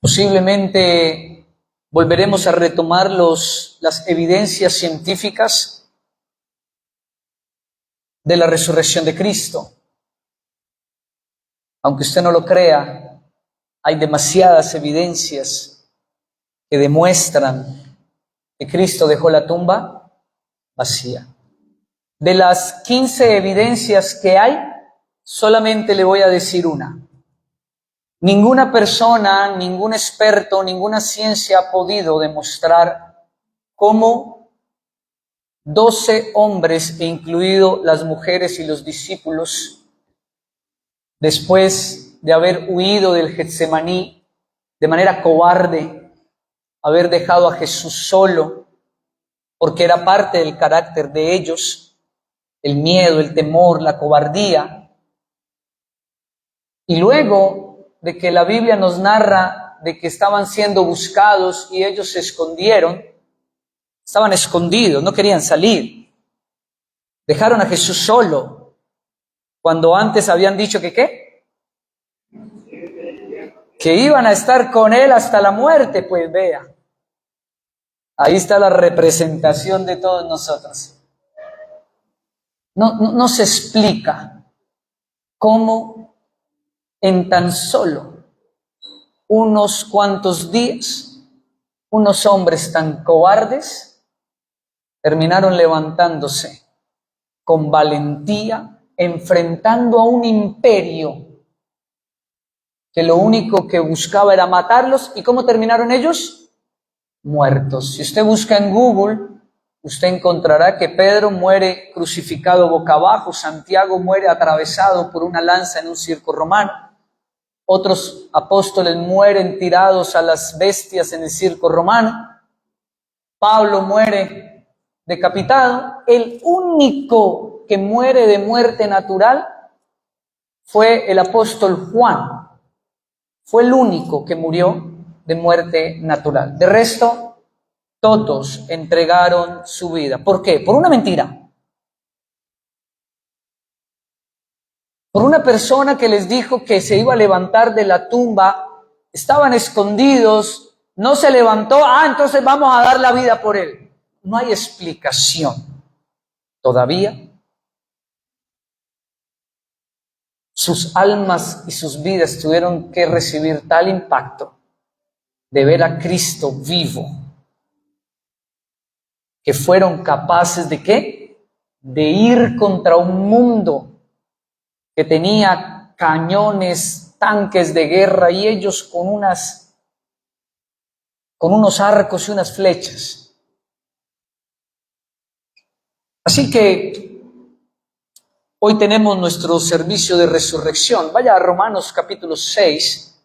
Posiblemente volveremos a retomar las evidencias científicas de la resurrección de Cristo. Aunque usted no lo crea, hay demasiadas evidencias que demuestran que Cristo dejó la tumba vacía. De las 15 evidencias que hay, solamente le voy a decir una. Ninguna persona, ningún experto, ninguna ciencia ha podido demostrar cómo 12 hombres, incluido las mujeres y los discípulos, después de haber huido del Getsemaní de manera cobarde, haber dejado a Jesús solo, porque era parte del carácter de ellos, el miedo, el temor, la cobardía. Y luego de que la Biblia nos narra de que estaban siendo buscados y ellos se escondieron, estaban escondidos, no querían salir. Dejaron a Jesús solo, cuando antes habían dicho que ¿qué? Que iban a estar con él hasta la muerte. Pues vea, ahí está la representación de todos nosotros. No se explica cómo en tan solo unos cuantos días, unos hombres tan cobardes terminaron levantándose con valentía, enfrentando a un imperio que lo único que buscaba era matarlos. ¿Y cómo terminaron ellos? Muertos. Si usted busca en Google, usted encontrará que Pedro muere crucificado boca abajo, Santiago muere atravesado por una lanza en un circo romano, otros apóstoles mueren tirados a las bestias en el circo romano, Pablo muere decapitado. El único que muere de muerte natural fue el apóstol Juan. Fue el único que murió de muerte natural. De resto, todos entregaron su vida. ¿Por qué? Por una mentira. Por una persona que les dijo que se iba a levantar de la tumba, estaban escondidos, no se levantó, entonces vamos a dar la vida por él. No hay explicación todavía. Sus almas y sus vidas tuvieron que recibir tal impacto de ver a Cristo vivo, que fueron capaces de ¿qué? De ir contra un mundo que tenía cañones, tanques de guerra, y ellos con unos arcos y unas flechas. Así que hoy tenemos nuestro servicio de resurrección. Vaya a Romanos capítulo 6.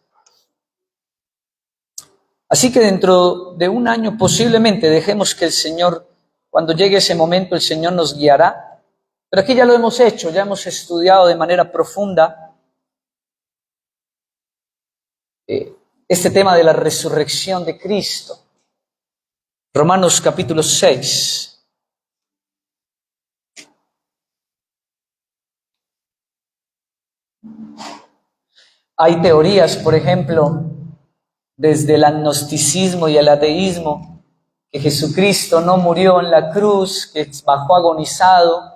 Así que dentro de un año posiblemente dejemos que el Señor, cuando llegue ese momento, el Señor nos guiará. Pero aquí ya lo hemos hecho, ya hemos estudiado de manera profunda este tema de la resurrección de Cristo. Romanos capítulo 6. Hay teorías, por ejemplo, desde el agnosticismo y el ateísmo, que Jesucristo no murió en la cruz, que bajó agonizado,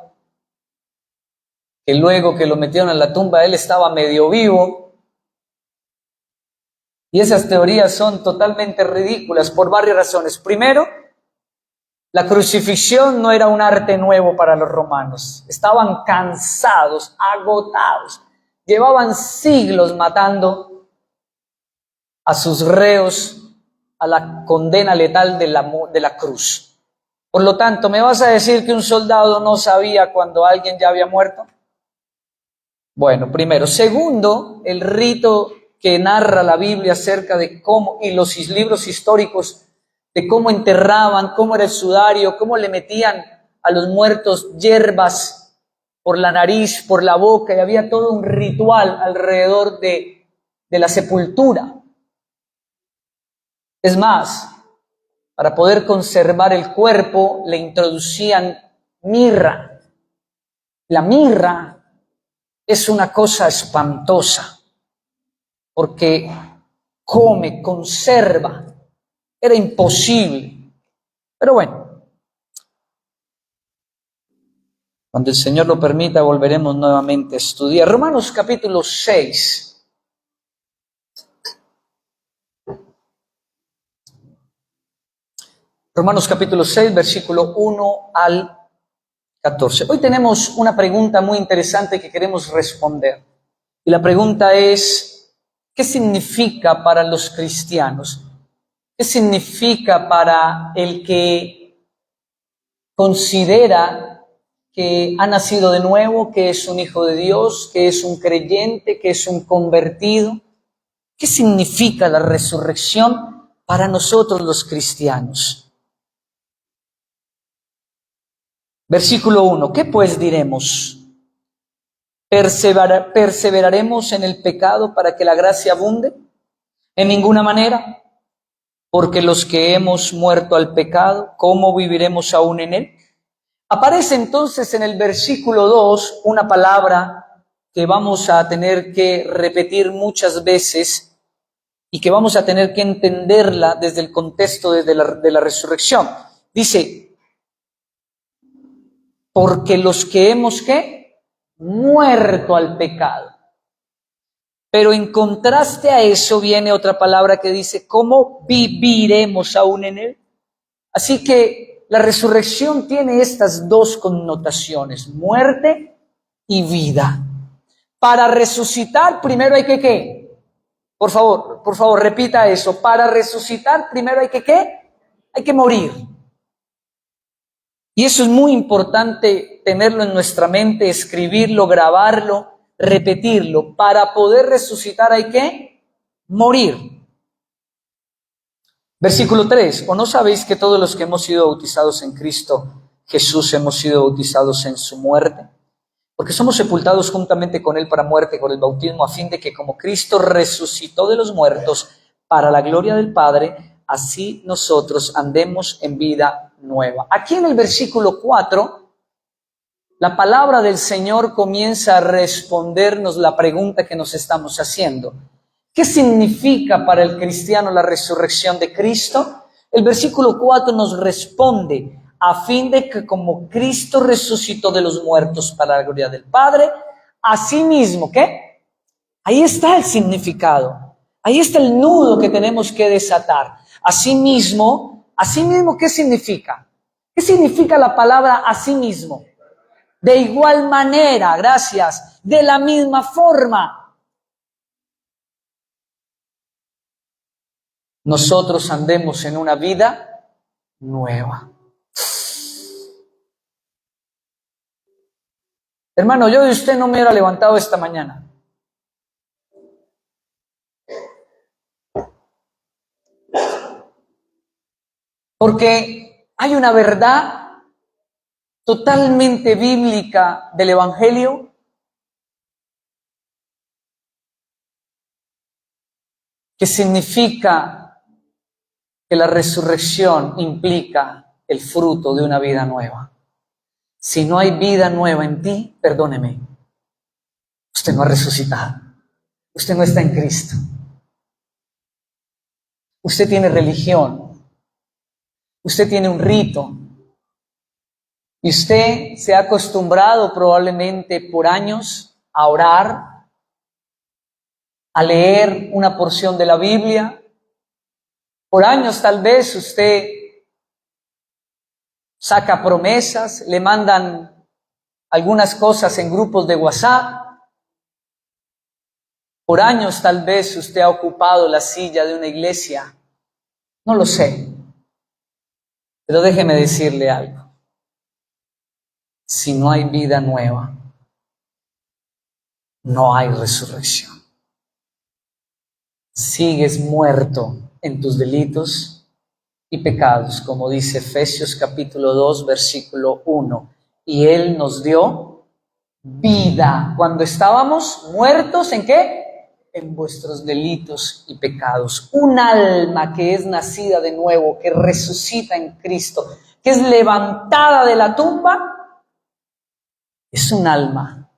que luego que lo metieron en la tumba él estaba medio vivo. Y esas teorías son totalmente ridículas por varias razones. Primero, la crucifixión no era un arte nuevo para los romanos. Estaban cansados, agotados. Llevaban siglos matando a sus reos a la condena letal de la cruz. Por lo tanto, ¿me vas a decir que un soldado no sabía cuando alguien ya había muerto? Bueno, primero. Segundo, el rito que narra la Biblia acerca de cómo, y los libros históricos, de cómo enterraban, cómo era el sudario, cómo le metían a los muertos hierbas por la nariz, por la boca, y había todo un ritual alrededor de la sepultura. Es más, para poder conservar el cuerpo le introducían mirra. La mirra es una cosa espantosa, porque come, conserva. Era imposible. Pero bueno, cuando el Señor lo permita, volveremos nuevamente a estudiar. Romanos capítulo 6. Romanos capítulo 6, versículo 1 al 14. Hoy tenemos una pregunta muy interesante que queremos responder. Y la pregunta es, ¿qué significa para los cristianos? ¿Qué significa para el que considera que ha nacido de nuevo, que es un hijo de Dios, que es un creyente, que es un convertido? ¿Qué significa la resurrección para nosotros los cristianos? Versículo 1. ¿Qué pues diremos? ¿Perseveraremos en el pecado para que la gracia abunde? En ninguna manera. Porque los que hemos muerto al pecado, ¿cómo viviremos aún en él? Aparece entonces en el versículo 2 una palabra que vamos a tener que repetir muchas veces y que vamos a tener que entenderla desde el contexto de la resurrección. Dice, porque los que hemos, ¿qué? Muerto al pecado. Pero en contraste a eso viene otra palabra que dice, ¿cómo viviremos aún en él? Así que la resurrección tiene estas dos connotaciones, muerte y vida. Para resucitar primero hay que ¿qué? Por favor, repita eso. Para resucitar primero hay que ¿qué? Hay que morir. Y eso es muy importante tenerlo en nuestra mente, escribirlo, grabarlo, repetirlo. Para poder resucitar hay que morir. Versículo 3. ¿O no sabéis que todos los que hemos sido bautizados en Cristo Jesús hemos sido bautizados en su muerte? Porque somos sepultados juntamente con él para muerte con el bautismo, a fin de que como Cristo resucitó de los muertos para la gloria del Padre, así nosotros andemos en vida nueva. Aquí en el versículo 4, la palabra del Señor comienza a respondernos la pregunta que nos estamos haciendo. ¿Qué significa para el cristiano la resurrección de Cristo? El versículo 4 nos responde, a fin de que como Cristo resucitó de los muertos para la gloria del Padre, asimismo, ¿qué? Ahí está el significado, ahí está el nudo que tenemos que desatar. Asimismo, ¿qué significa? ¿Qué significa la palabra asimismo? De igual manera, gracias, de la misma forma. Nosotros andemos en una vida nueva. Hermano, yo de usted no me hubiera levantado esta mañana. Porque hay una verdad totalmente bíblica del Evangelio que significa que la resurrección implica el fruto de una vida nueva. Si no hay vida nueva en ti, perdóneme, usted no ha resucitado, usted no está en Cristo. Usted tiene religión, usted tiene un rito, y usted se ha acostumbrado probablemente por años a orar, a leer una porción de la Biblia. Por años tal vez usted saca promesas, le mandan algunas cosas en grupos de WhatsApp. Por años tal vez usted ha ocupado la silla de una iglesia. No lo sé. Pero déjeme decirle algo. Si no hay vida nueva, no hay resurrección. Sigues muerto en tus delitos y pecados, como dice Efesios capítulo 2, versículo 1. Y Él nos dio vida cuando estábamos muertos, ¿en qué? En vuestros delitos y pecados. Un alma que es nacida de nuevo, que resucita en Cristo, que es levantada de la tumba, es un alma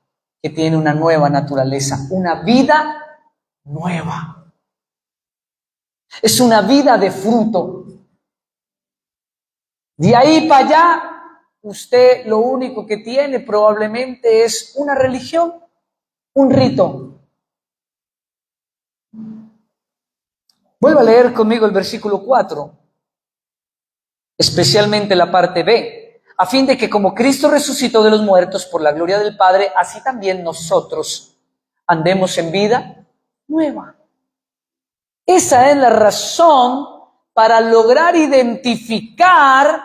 que tiene una nueva naturaleza, una vida nueva. Es una vida de fruto. De ahí para allá, usted lo único que tiene probablemente es una religión, un rito. Vuelva a leer conmigo el versículo 4, especialmente la parte B, a fin de que como Cristo resucitó de los muertos por la gloria del Padre, así también nosotros andemos en vida nueva. Esa es la razón para lograr identificar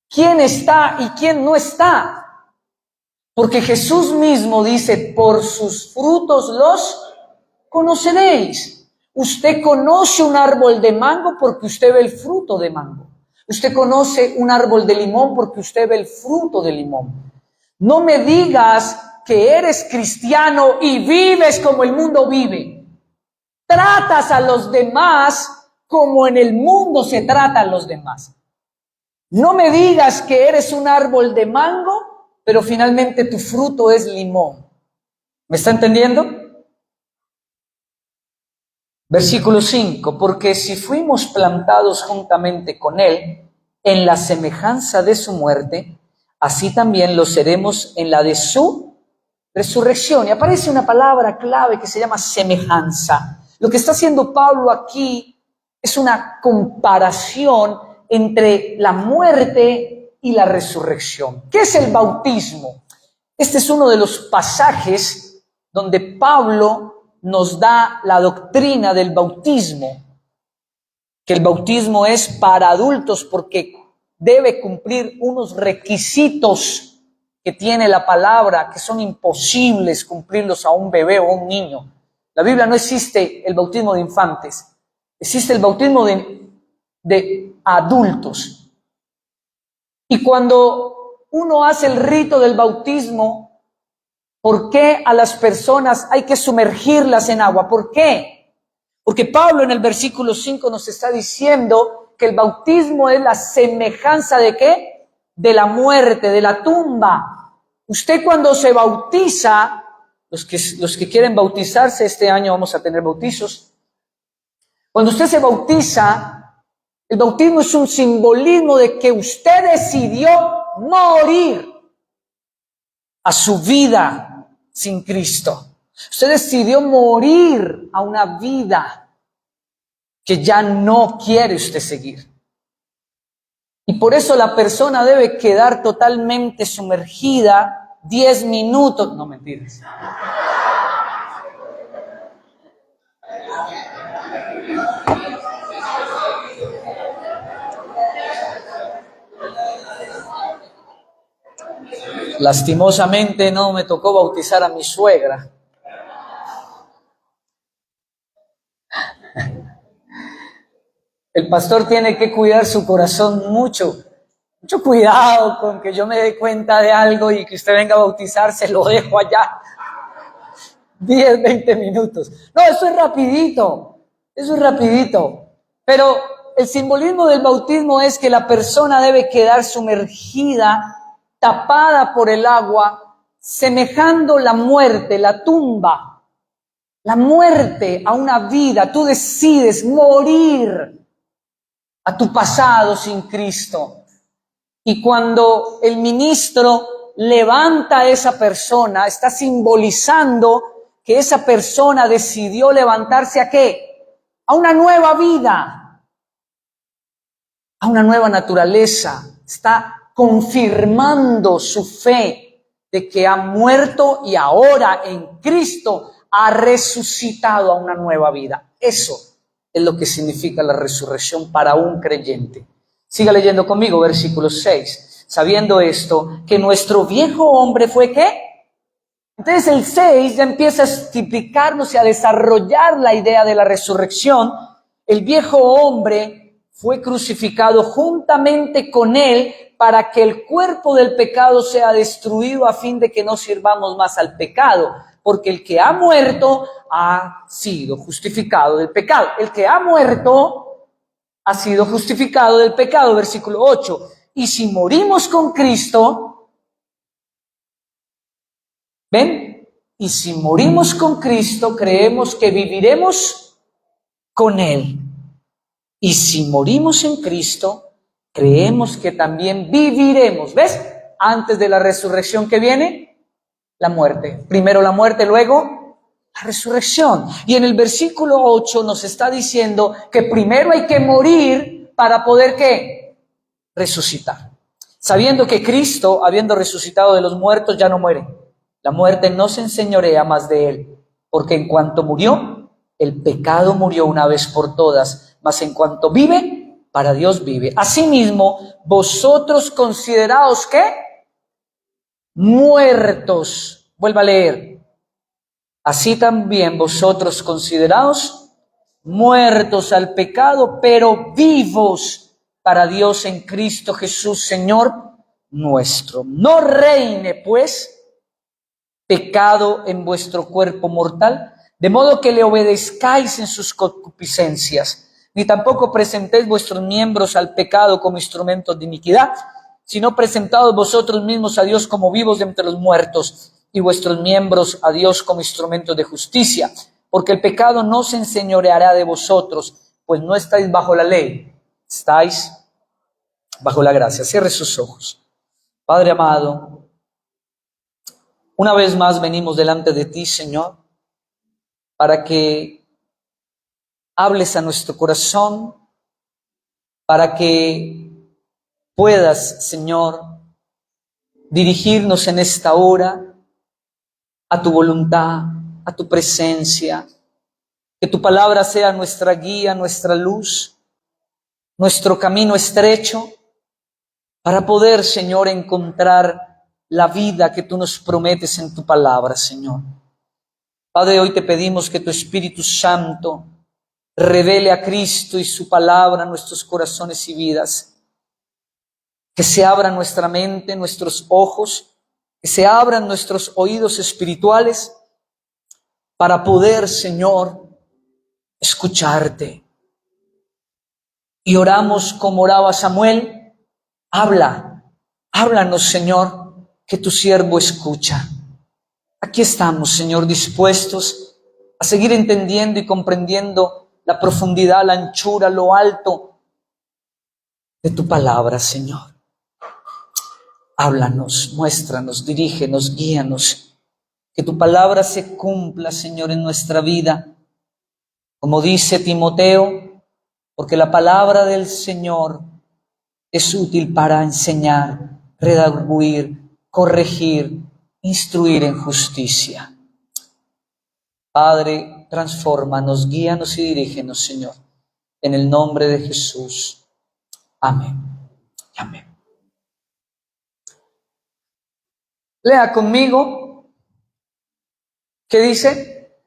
quién está y quién no está. Porque Jesús mismo dice, por sus frutos los conoceréis. Usted conoce un árbol de mango porque usted ve el fruto de mango. Usted conoce un árbol de limón porque usted ve el fruto de limón. No me digas que eres cristiano y vives como el mundo vive. Tratas a los demás como en el mundo se trata a los demás. No me digas que eres un árbol de mango, pero finalmente tu fruto es limón. ¿Me está entendiendo? Versículo 5, porque si fuimos plantados juntamente con Él en la semejanza de su muerte, así también lo seremos en la de su resurrección. Y aparece una palabra clave que se llama semejanza. Lo que está haciendo Pablo aquí es una comparación entre la muerte y la resurrección. ¿Qué es el bautismo? Este es uno de los pasajes donde Pablo nos da la doctrina del bautismo, que el bautismo es para adultos porque debe cumplir unos requisitos que tiene la palabra, que son imposibles cumplirlos a un bebé o a un niño. La Biblia no existe el bautismo de infantes, existe el bautismo de adultos. Y cuando uno hace el rito del bautismo, ¿por qué a las personas hay que sumergirlas en agua? ¿Por qué? Porque Pablo en el versículo 5 nos está diciendo que el bautismo es la semejanza ¿de qué? De la muerte, de la tumba. Usted cuando se bautiza, los que quieren bautizarse, este año vamos a tener bautizos. Cuando usted se bautiza, el bautismo es un simbolismo de que usted decidió morir a su vida sin Cristo. Usted decidió morir a una vida que ya no quiere usted seguir. Y por eso la persona debe quedar totalmente sumergida 10 minutos. No, mentiras. Lastimosamente no me tocó bautizar a mi suegra. El pastor tiene que cuidar su corazón mucho. Mucho cuidado con que yo me dé cuenta de algo y que usted venga a bautizarse, lo dejo allá. 10, 20 minutos. No, eso es rapidito. Pero el simbolismo del bautismo es que la persona debe quedar sumergida, tapada por el agua, semejando la muerte, la tumba, la muerte a una vida. Tú decides morir a tu pasado sin Cristo. Y cuando el ministro levanta a esa persona, está simbolizando que esa persona decidió levantarse ¿a qué? A una nueva vida, a una nueva naturaleza. Está confirmando su fe de que ha muerto y ahora en Cristo ha resucitado a una nueva vida. Eso es lo que significa la resurrección para un creyente. Siga leyendo conmigo, versículo 6. Sabiendo esto, que nuestro viejo hombre fue ¿qué? Entonces el 6 ya empieza a tipificarnos y a desarrollar la idea de la resurrección. El viejo hombre fue crucificado juntamente con él para que el cuerpo del pecado sea destruido a fin de que no sirvamos más al pecado. Porque el que ha muerto ha sido justificado del pecado. El que ha muerto ha sido justificado del pecado, versículo 8. Y si morimos con Cristo, ¿ven? Y si morimos con Cristo, creemos que viviremos con Él. Y si morimos en Cristo, creemos que también viviremos. ¿Ves? Antes de la resurrección que viene, la muerte. Primero la muerte, luego la resurrección. Y en el versículo 8 nos está diciendo que primero hay que morir para poder, ¿qué? Resucitar. Sabiendo que Cristo, habiendo resucitado de los muertos, ya no muere. La muerte no se enseñorea más de Él, porque en cuanto murió, el pecado murió una vez por todas, mas en cuanto vive, para Dios vive. Asimismo, vosotros consideraos, ¿qué? Muertos. Vuelva a leer. Así también vosotros consideraos muertos al pecado, pero vivos para Dios en Cristo Jesús, Señor nuestro. No reine, pues, pecado en vuestro cuerpo mortal, de modo que le obedezcáis en sus concupiscencias, ni tampoco presentéis vuestros miembros al pecado como instrumentos de iniquidad, sino presentados vosotros mismos a Dios como vivos de entre los muertos, y vuestros miembros a Dios como instrumentos de justicia, porque el pecado no se enseñoreará de vosotros, pues no estáis bajo la ley, estáis bajo la gracia. Cierre sus ojos. Padre amado, una vez más venimos delante de ti, Señor, para que hables a nuestro corazón, para que puedas, Señor, dirigirnos en esta hora a tu voluntad, a tu presencia, que tu palabra sea nuestra guía, nuestra luz, nuestro camino estrecho, para poder, Señor, encontrar la vida que tú nos prometes en tu palabra, Señor. Padre, hoy te pedimos que tu Espíritu Santo revele a Cristo y su palabra a nuestros corazones y vidas. Que se abra nuestra mente, nuestros ojos, que se abran nuestros oídos espirituales para poder, Señor, escucharte. Y oramos como oraba Samuel: háblanos, Señor, que tu siervo escucha. Aquí estamos, Señor, dispuestos a seguir entendiendo y comprendiendo la profundidad, la anchura, lo alto de tu palabra, Señor. Háblanos, muéstranos, dirígenos, guíanos. Que tu palabra se cumpla, Señor, en nuestra vida. Como dice Timoteo, porque la palabra del Señor es útil para enseñar, redarguir, corregir, instruir en justicia. Padre, transfórmanos, guíanos y dirígenos, Señor, en el nombre de Jesús. Amén. Amén. Lea conmigo. ¿Qué dice?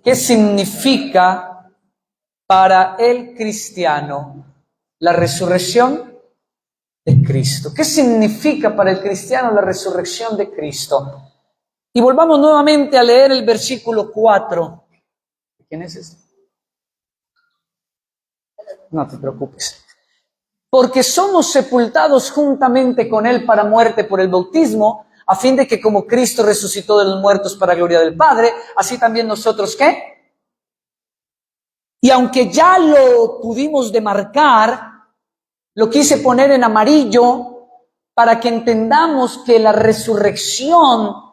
¿Qué significa para el cristiano la resurrección de Cristo? ¿Qué significa para el cristiano la resurrección de Cristo? Y volvamos nuevamente a leer el versículo 4. ¿Quién es este? No te preocupes. Porque somos sepultados juntamente con Él para muerte por el bautismo, a fin de que como Cristo resucitó de los muertos para gloria del Padre, así también nosotros, ¿qué? Y aunque ya lo pudimos demarcar, lo quise poner en amarillo para que entendamos que la resurrección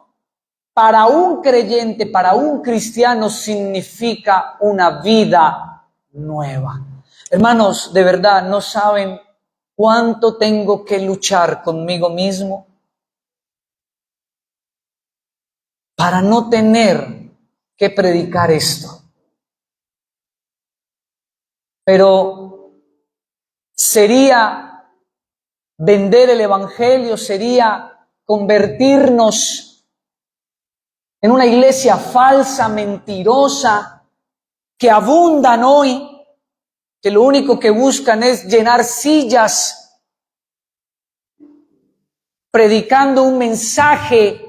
para un creyente, para un cristiano, significa una vida nueva. Hermanos, de verdad, no saben cuánto tengo que luchar conmigo mismo para no tener que predicar esto. Pero sería vender el evangelio, sería convertirnos en una iglesia falsa, mentirosa, que abundan hoy, que lo único que buscan es llenar sillas, predicando un mensaje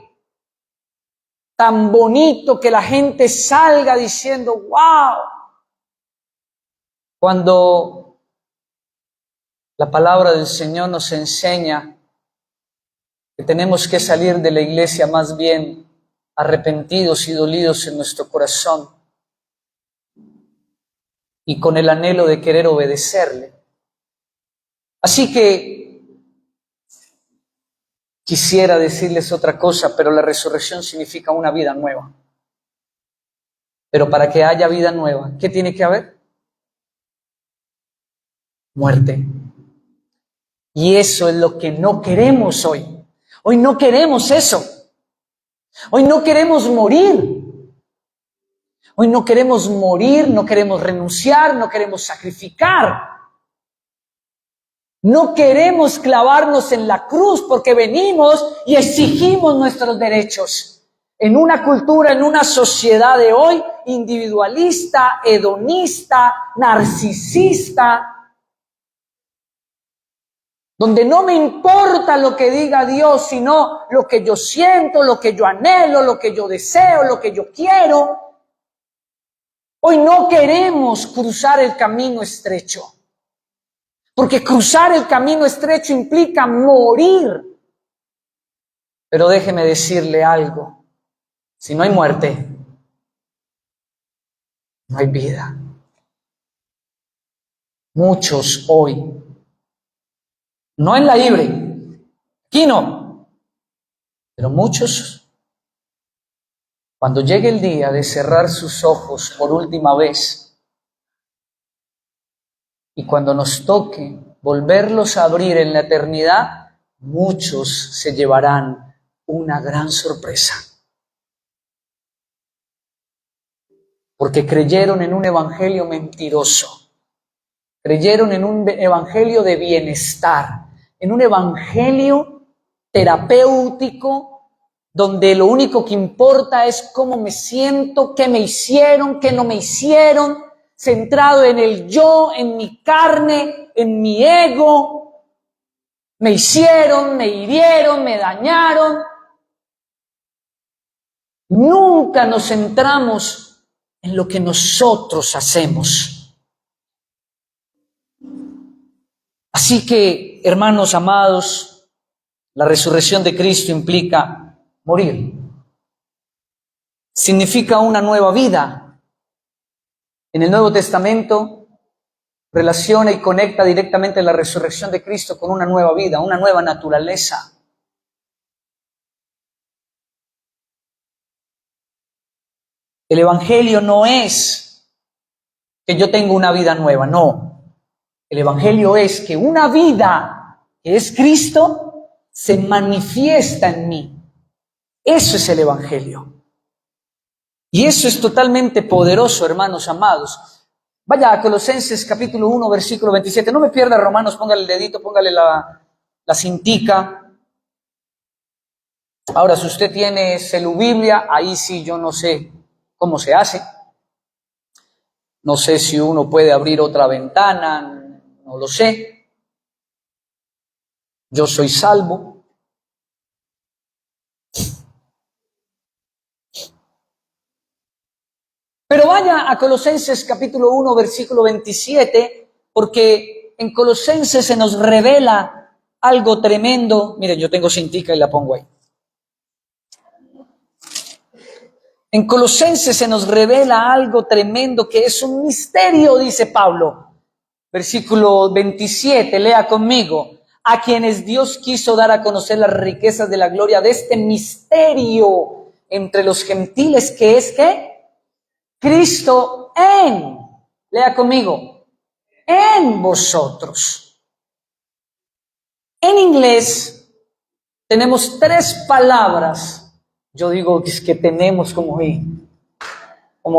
tan bonito que la gente salga diciendo, wow. Cuando la palabra del Señor nos enseña que tenemos que salir de la iglesia más bien arrepentidos y dolidos en nuestro corazón, y con el anhelo de querer obedecerle. Así que quisiera decirles otra cosa, pero la resurrección significa una vida nueva. Pero para que haya vida nueva, ¿qué tiene que haber? Muerte. Y eso es lo que no queremos hoy. Hoy no queremos eso. Hoy no queremos morir. Hoy no queremos morir, no queremos renunciar, no queremos sacrificar. No queremos clavarnos en la cruz porque venimos y exigimos nuestros derechos. En una cultura, en una sociedad de hoy individualista, hedonista, narcisista, donde no me importa lo que diga Dios, sino lo que yo siento, lo que yo anhelo, lo que yo deseo, lo que yo quiero. Hoy no queremos cruzar el camino estrecho, porque cruzar el camino estrecho implica morir. Pero déjeme decirle algo, si no hay muerte, no hay vida. Muchos hoy, no en la libre, aquí no, pero muchos, cuando llegue el día de cerrar sus ojos por última vez y cuando nos toque volverlos a abrir en la eternidad, muchos se llevarán una gran sorpresa. Porque creyeron en un evangelio mentiroso, creyeron en un evangelio de bienestar, en un evangelio terapéutico, donde lo único que importa es cómo me siento, qué me hicieron, qué no me hicieron, centrado en el yo, en mi carne, en mi ego. Me hicieron, me hirieron, me dañaron. Nunca nos centramos en lo que nosotros hacemos. Así que, hermanos amados, la resurrección de Cristo implica morir. Significa una nueva vida. En el Nuevo Testamento relaciona y conecta directamente la resurrección de Cristo con una nueva vida, una nueva naturaleza. El Evangelio no es que yo tenga una vida nueva, no. El Evangelio es que una vida que es Cristo se manifiesta en mí. Eso es el Evangelio. Y eso es totalmente poderoso, hermanos amados. Vaya a Colosenses capítulo 1, versículo 27. No me pierda Romanos, póngale el dedito, póngale la cintica. Ahora, si usted tiene Celubiblia, ahí sí yo no sé cómo se hace. No sé si uno puede abrir otra ventana, no lo sé. Yo soy salvo. Pero vaya a Colosenses capítulo 1, versículo 27, porque en Colosenses se nos revela algo tremendo. Miren, yo tengo cintica y la pongo ahí. En Colosenses se nos revela algo tremendo que es un misterio, dice Pablo. Versículo 27, lea conmigo. A quienes Dios quiso dar a conocer las riquezas de la gloria de este misterio entre los gentiles, que es ¿qué? Cristo en, lea conmigo, en vosotros. En inglés tenemos 3 palabras. Yo digo que es que tenemos como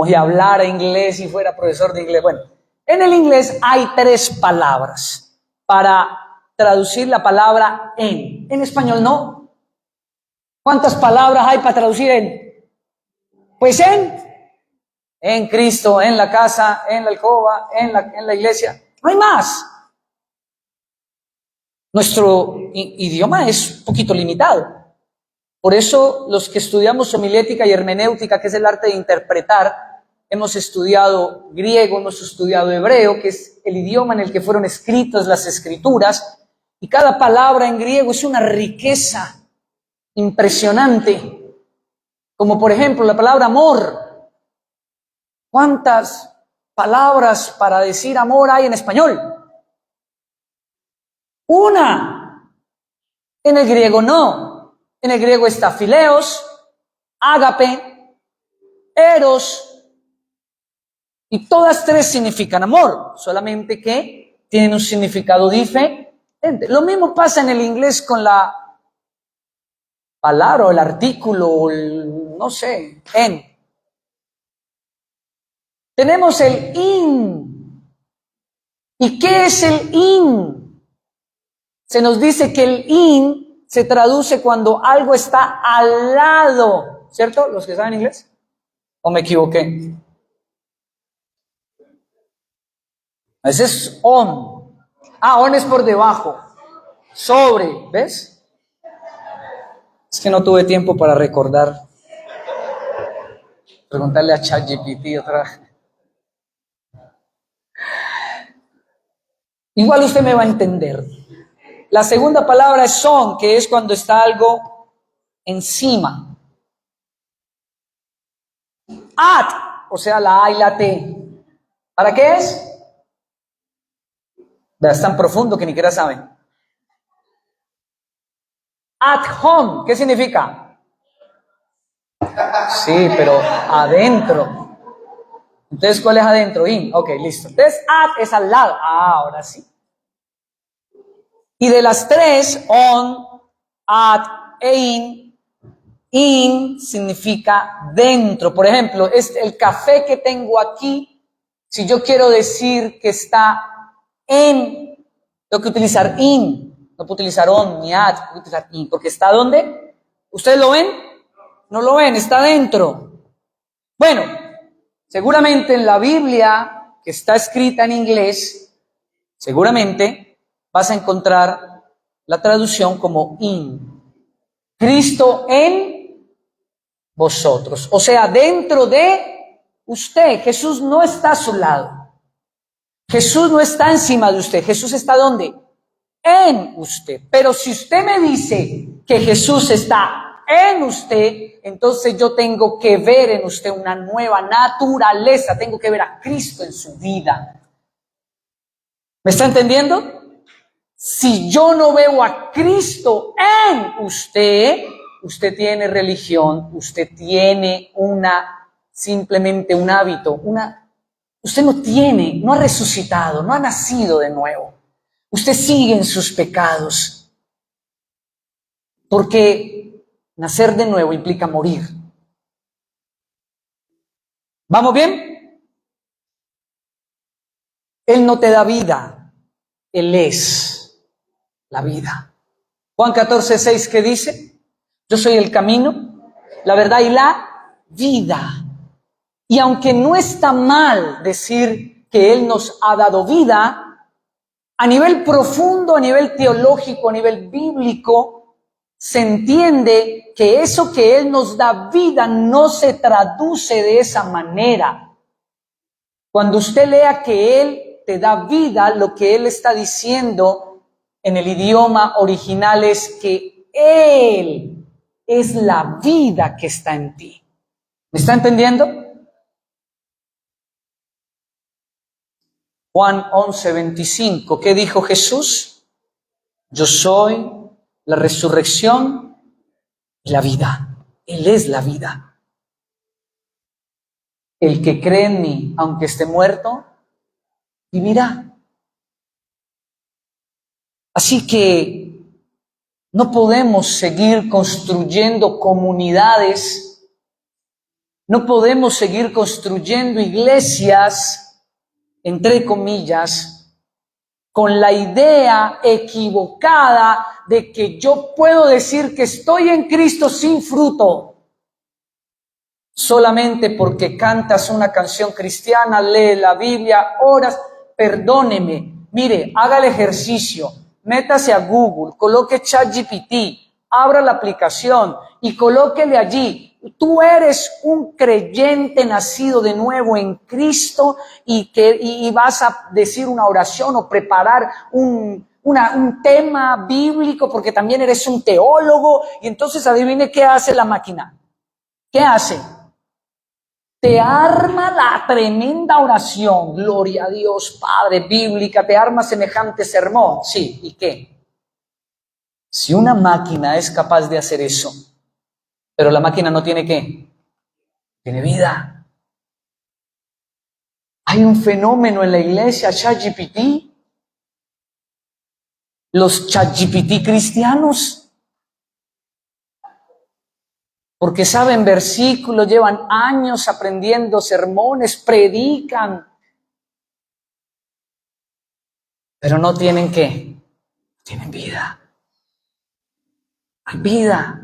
si hablara inglés y fuera profesor de inglés. Bueno, en el inglés hay 3 palabras para traducir la palabra en. En español no. ¿Cuántas palabras hay para traducir en? Pues en Cristo, en la casa, en la alcoba, en la iglesia. No hay más. Nuestro idioma es un poquito limitado. Por eso los que estudiamos homilética y hermenéutica, que es el arte de interpretar, hemos estudiado griego, hemos estudiado hebreo, que es el idioma en el que fueron escritas las escrituras, y cada palabra en griego es una riqueza impresionante. Como por ejemplo la palabra amor. ¿Cuántas palabras para decir amor hay en español? Una. En el griego no. En el griego está fileos, ágape, eros, y todas tres significan amor, solamente que tienen un significado diferente. Lo mismo pasa en el inglés con la palabra o el artículo, no sé, en. Tenemos el in. ¿Y qué es el in? Se nos dice que el in se traduce cuando algo está al lado, ¿cierto? ¿Los que saben inglés? ¿O me equivoqué? Ese es on. Ah, on es por debajo. Sobre, ¿ves? Es que no tuve tiempo para recordar. Preguntarle a ChatGPT otra vez. Igual usted me va a entender. La segunda palabra es son, que es cuando está algo encima. At, o sea, la A y la T. ¿Para qué es? Es tan profundo que ni siquiera saben. At home, ¿qué significa? Sí, pero adentro. Entonces, ¿cuál es adentro? In. Ok, listo. Entonces, at es al lado. Ah, ahora sí. Y de las tres, on, at e in significa dentro. Por ejemplo, el café que tengo aquí, si yo quiero decir que está en, tengo que utilizar in. No puedo utilizar on ni at, puedo utilizar in, porque está ¿dónde? ¿Ustedes lo ven? No lo ven, está dentro. Bueno, seguramente en la Biblia, que está escrita en inglés, seguramente vas a encontrar la traducción como in. Cristo en vosotros. O sea, dentro de usted. Jesús no está a su lado. Jesús no está encima de usted. Jesús está ¿dónde? En usted. Pero si usted me dice que Jesús está en usted, entonces yo tengo que ver en usted una nueva naturaleza. Tengo que ver a Cristo en su vida. ¿Me está entendiendo? Si yo no veo a Cristo en usted, usted tiene religión, usted tiene simplemente un hábito, usted no ha resucitado, no ha nacido de nuevo. Usted sigue en sus pecados. Porque nacer de nuevo implica morir. ¿Vamos bien? Él no te da vida, Él es la vida. Juan 14:6, ¿qué dice? Yo soy el camino, la verdad y la vida. Y aunque no está mal decir que Él nos ha dado vida, a nivel profundo, a nivel teológico, a nivel bíblico, se entiende que eso que Él nos da vida no se traduce de esa manera. Cuando usted lea que Él te da vida, lo que Él está diciendo en el idioma original es que Él es la vida que está en ti. ¿Me está entendiendo? Juan 11:25, ¿qué dijo Jesús? Yo soy la resurrección y la vida. Él es la vida. El que cree en mí, aunque esté muerto, vivirá. Así que no podemos seguir construyendo comunidades, no podemos seguir construyendo iglesias, entre comillas, con la idea equivocada de que yo puedo decir que estoy en Cristo sin fruto. Solamente porque cantas una canción cristiana, lee la Biblia, oras, perdóneme. Mire, haga el ejercicio, métase a Google, coloque ChatGPT, abra la aplicación y colóquele allí. Tú eres un creyente nacido de nuevo en Cristo y vas a decir una oración o preparar un tema bíblico porque también eres un teólogo y entonces adivine qué hace la máquina. ¿Qué hace? te arma la tremenda oración, gloria a Dios, Padre, bíblica, te arma semejante sermón. Sí, ¿y qué? Si una máquina es capaz de hacer eso, pero la máquina no tiene ¿qué? Tiene vida. Hay un fenómeno en la iglesia, ChatGPT, los ChatGPT cristianos, porque saben versículos, llevan años aprendiendo sermones, predican, pero no tienen ¿qué? Tienen vida. Hay vida.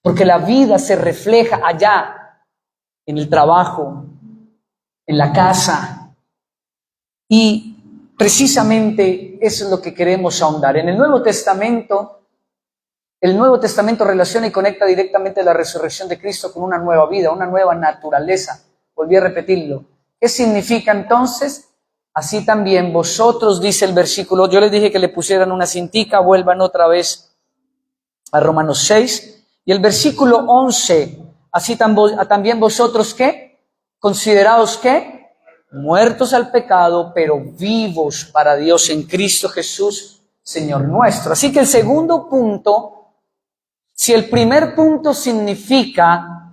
Porque la vida se refleja allá, en el trabajo, en la casa. Y precisamente eso es lo que queremos ahondar. En el Nuevo Testamento relaciona y conecta directamente la resurrección de Cristo con una nueva vida, una nueva naturaleza. Volví a repetirlo. ¿Qué significa entonces? Así también vosotros, dice el versículo, yo les dije que le pusieran una cintica, vuelvan otra vez a Romanos 6, y el versículo 11, así también vosotros, ¿qué? Consideraos, ¿qué? Muertos al pecado, pero vivos para Dios en Cristo Jesús, Señor nuestro. Así que el segundo punto, si el primer punto significa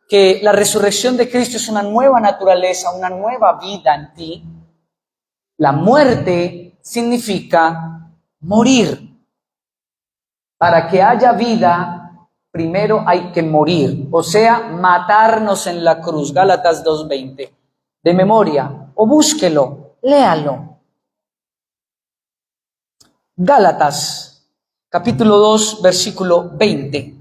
que la resurrección de Cristo es una nueva naturaleza, una nueva vida en ti, la muerte significa morir. Para que haya vida, primero hay que morir, o sea, matarnos en la cruz. Gálatas 2:20. De memoria, o búsquelo, léalo. Gálatas, capítulo 2, versículo 20.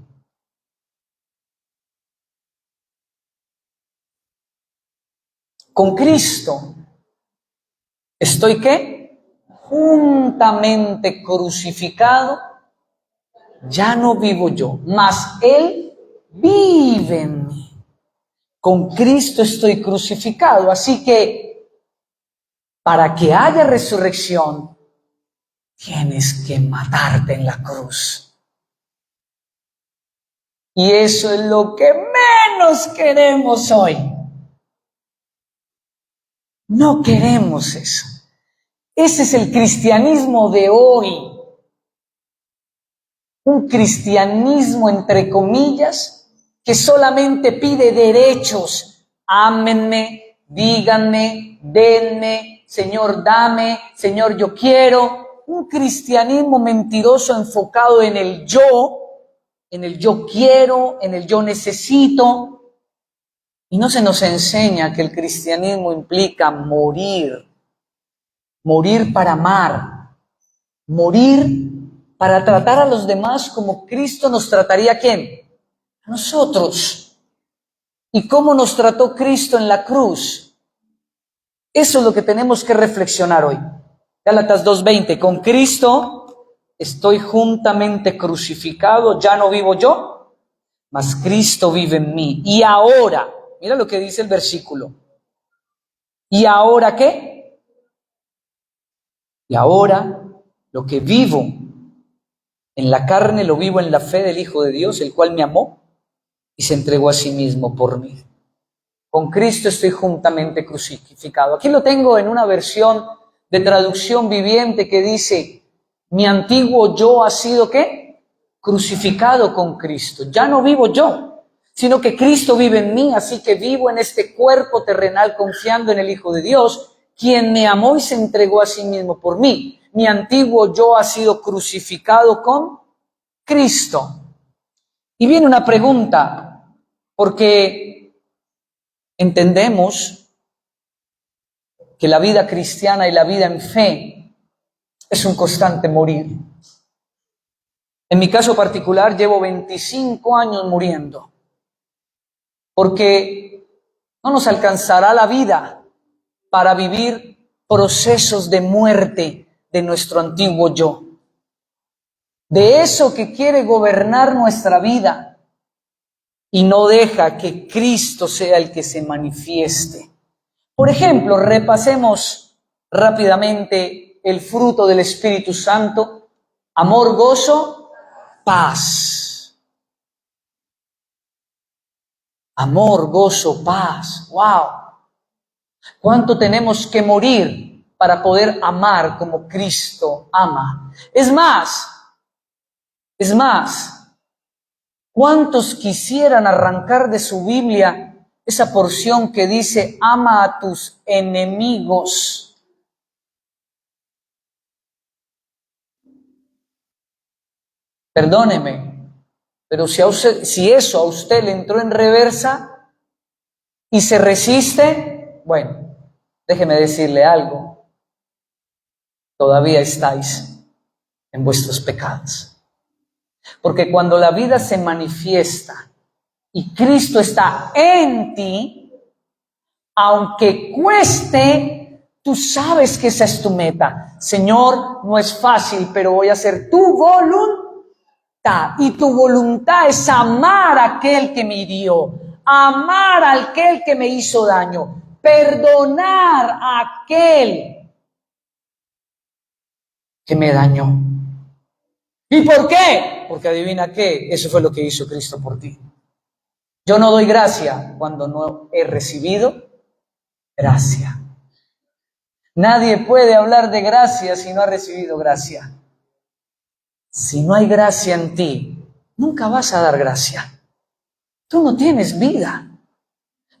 Con Cristo estoy ¿qué? Juntamente crucificado. Ya no vivo yo, mas Él vive en mí. Con Cristo estoy crucificado. Así que, para que haya resurrección, tienes que matarte en la cruz. Y eso es lo que menos queremos hoy. No queremos eso. Ese es el cristianismo de hoy. Un cristianismo, entre comillas, que solamente pide derechos. Ámenme, díganme, denme, Señor, dame, Señor, yo quiero. Un cristianismo mentiroso enfocado en el yo quiero, en el yo necesito. Y no se nos enseña que el cristianismo implica morir. Morir para amar. Morir para tratar a los demás como Cristo nos trataría ¿a quién? A nosotros. ¿Y cómo nos trató Cristo en la cruz? Eso es lo que tenemos que reflexionar hoy. Gálatas 2:20, con Cristo estoy juntamente crucificado, ya no vivo yo, mas Cristo vive en mí. Y ahora, mira lo que dice el versículo. ¿Y ahora qué? Y ahora lo que vivo en la carne lo vivo en la fe del Hijo de Dios, el cual me amó y se entregó a sí mismo por mí. Con Cristo estoy juntamente crucificado. Aquí lo tengo en una versión de traducción viviente que dice, mi antiguo yo ha sido ¿qué? Crucificado con Cristo. Ya no vivo yo, sino que Cristo vive en mí, así que vivo en este cuerpo terrenal confiando en el Hijo de Dios, quien me amó y se entregó a sí mismo por mí. Mi antiguo yo ha sido crucificado con Cristo. Y viene una pregunta, porque entendemos que la vida cristiana y la vida en fe es un constante morir. En mi caso particular llevo 25 años muriendo, porque no nos alcanzará la vida para vivir procesos de muerte de nuestro antiguo yo, de eso que quiere gobernar nuestra vida y no deja que Cristo sea el que se manifieste. Por ejemplo, repasemos rápidamente el fruto del Espíritu Santo: amor, gozo, paz. amor, gozo, paz. ¡Wow! ¿Cuánto tenemos que morir para poder amar como Cristo ama? Es más, ¿cuántos quisieran arrancar de su Biblia esa porción que dice, ama a tus enemigos? Perdóneme, pero si eso a usted le entró en reversa y se resiste, bueno, déjeme decirle algo, todavía estáis en vuestros pecados. Porque cuando la vida se manifiesta y Cristo está en ti, aunque cueste, tú sabes que esa es tu meta. Señor, no es fácil, pero voy a hacer tu voluntad. Y tu voluntad es amar a aquel que me hirió, amar a aquel que me hizo daño, perdonar a aquel que me dañó. ¿Y por qué? Porque adivina qué, eso fue lo que hizo Cristo por ti. Yo no doy gracia cuando no he recibido gracia. Nadie puede hablar de gracia si no ha recibido gracia. Si no hay gracia en ti, nunca vas a dar gracia. Tú no tienes vida.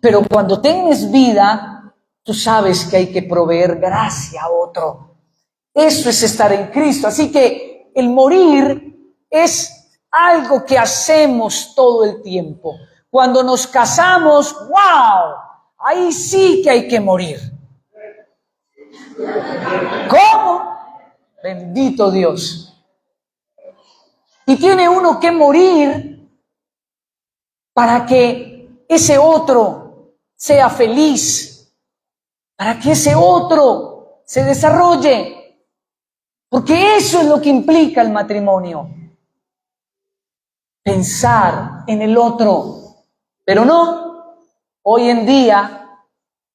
Pero cuando tienes vida, tú sabes que hay que proveer gracia a otro. Eso es estar en Cristo. Así que el morir es algo que hacemos todo el tiempo. Cuando nos casamos, ¡wow! Ahí sí que hay que morir. ¿Cómo? Bendito Dios. Y tiene uno que morir para que ese otro sea feliz, para que ese otro se desarrolle. Porque eso es lo que implica el matrimonio. Pensar en el otro. Pero no, hoy en día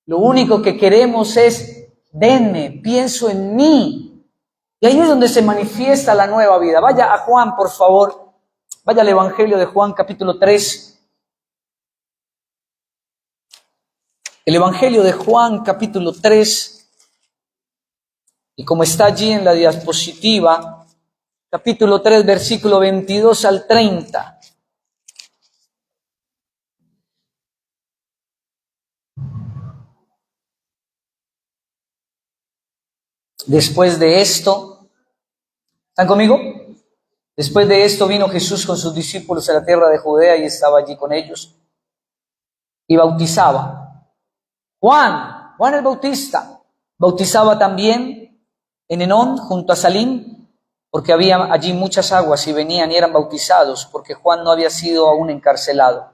lo único que queremos es, denme, pienso en mí. Y ahí es donde se manifiesta la nueva vida. Vaya a Juan, por favor. Vaya al Evangelio de Juan, capítulo 3. El Evangelio de Juan, capítulo 3. Y como está allí en la diapositiva, capítulo 3, versículo 22 al 30. Después de esto, ¿están conmigo? Después de esto vino Jesús con sus discípulos a la tierra de Judea y estaba allí con ellos. Y bautizaba. Juan el Bautista, bautizaba también en Enón junto a Salim, porque había allí muchas aguas y venían y eran bautizados, porque Juan no había sido aún encarcelado.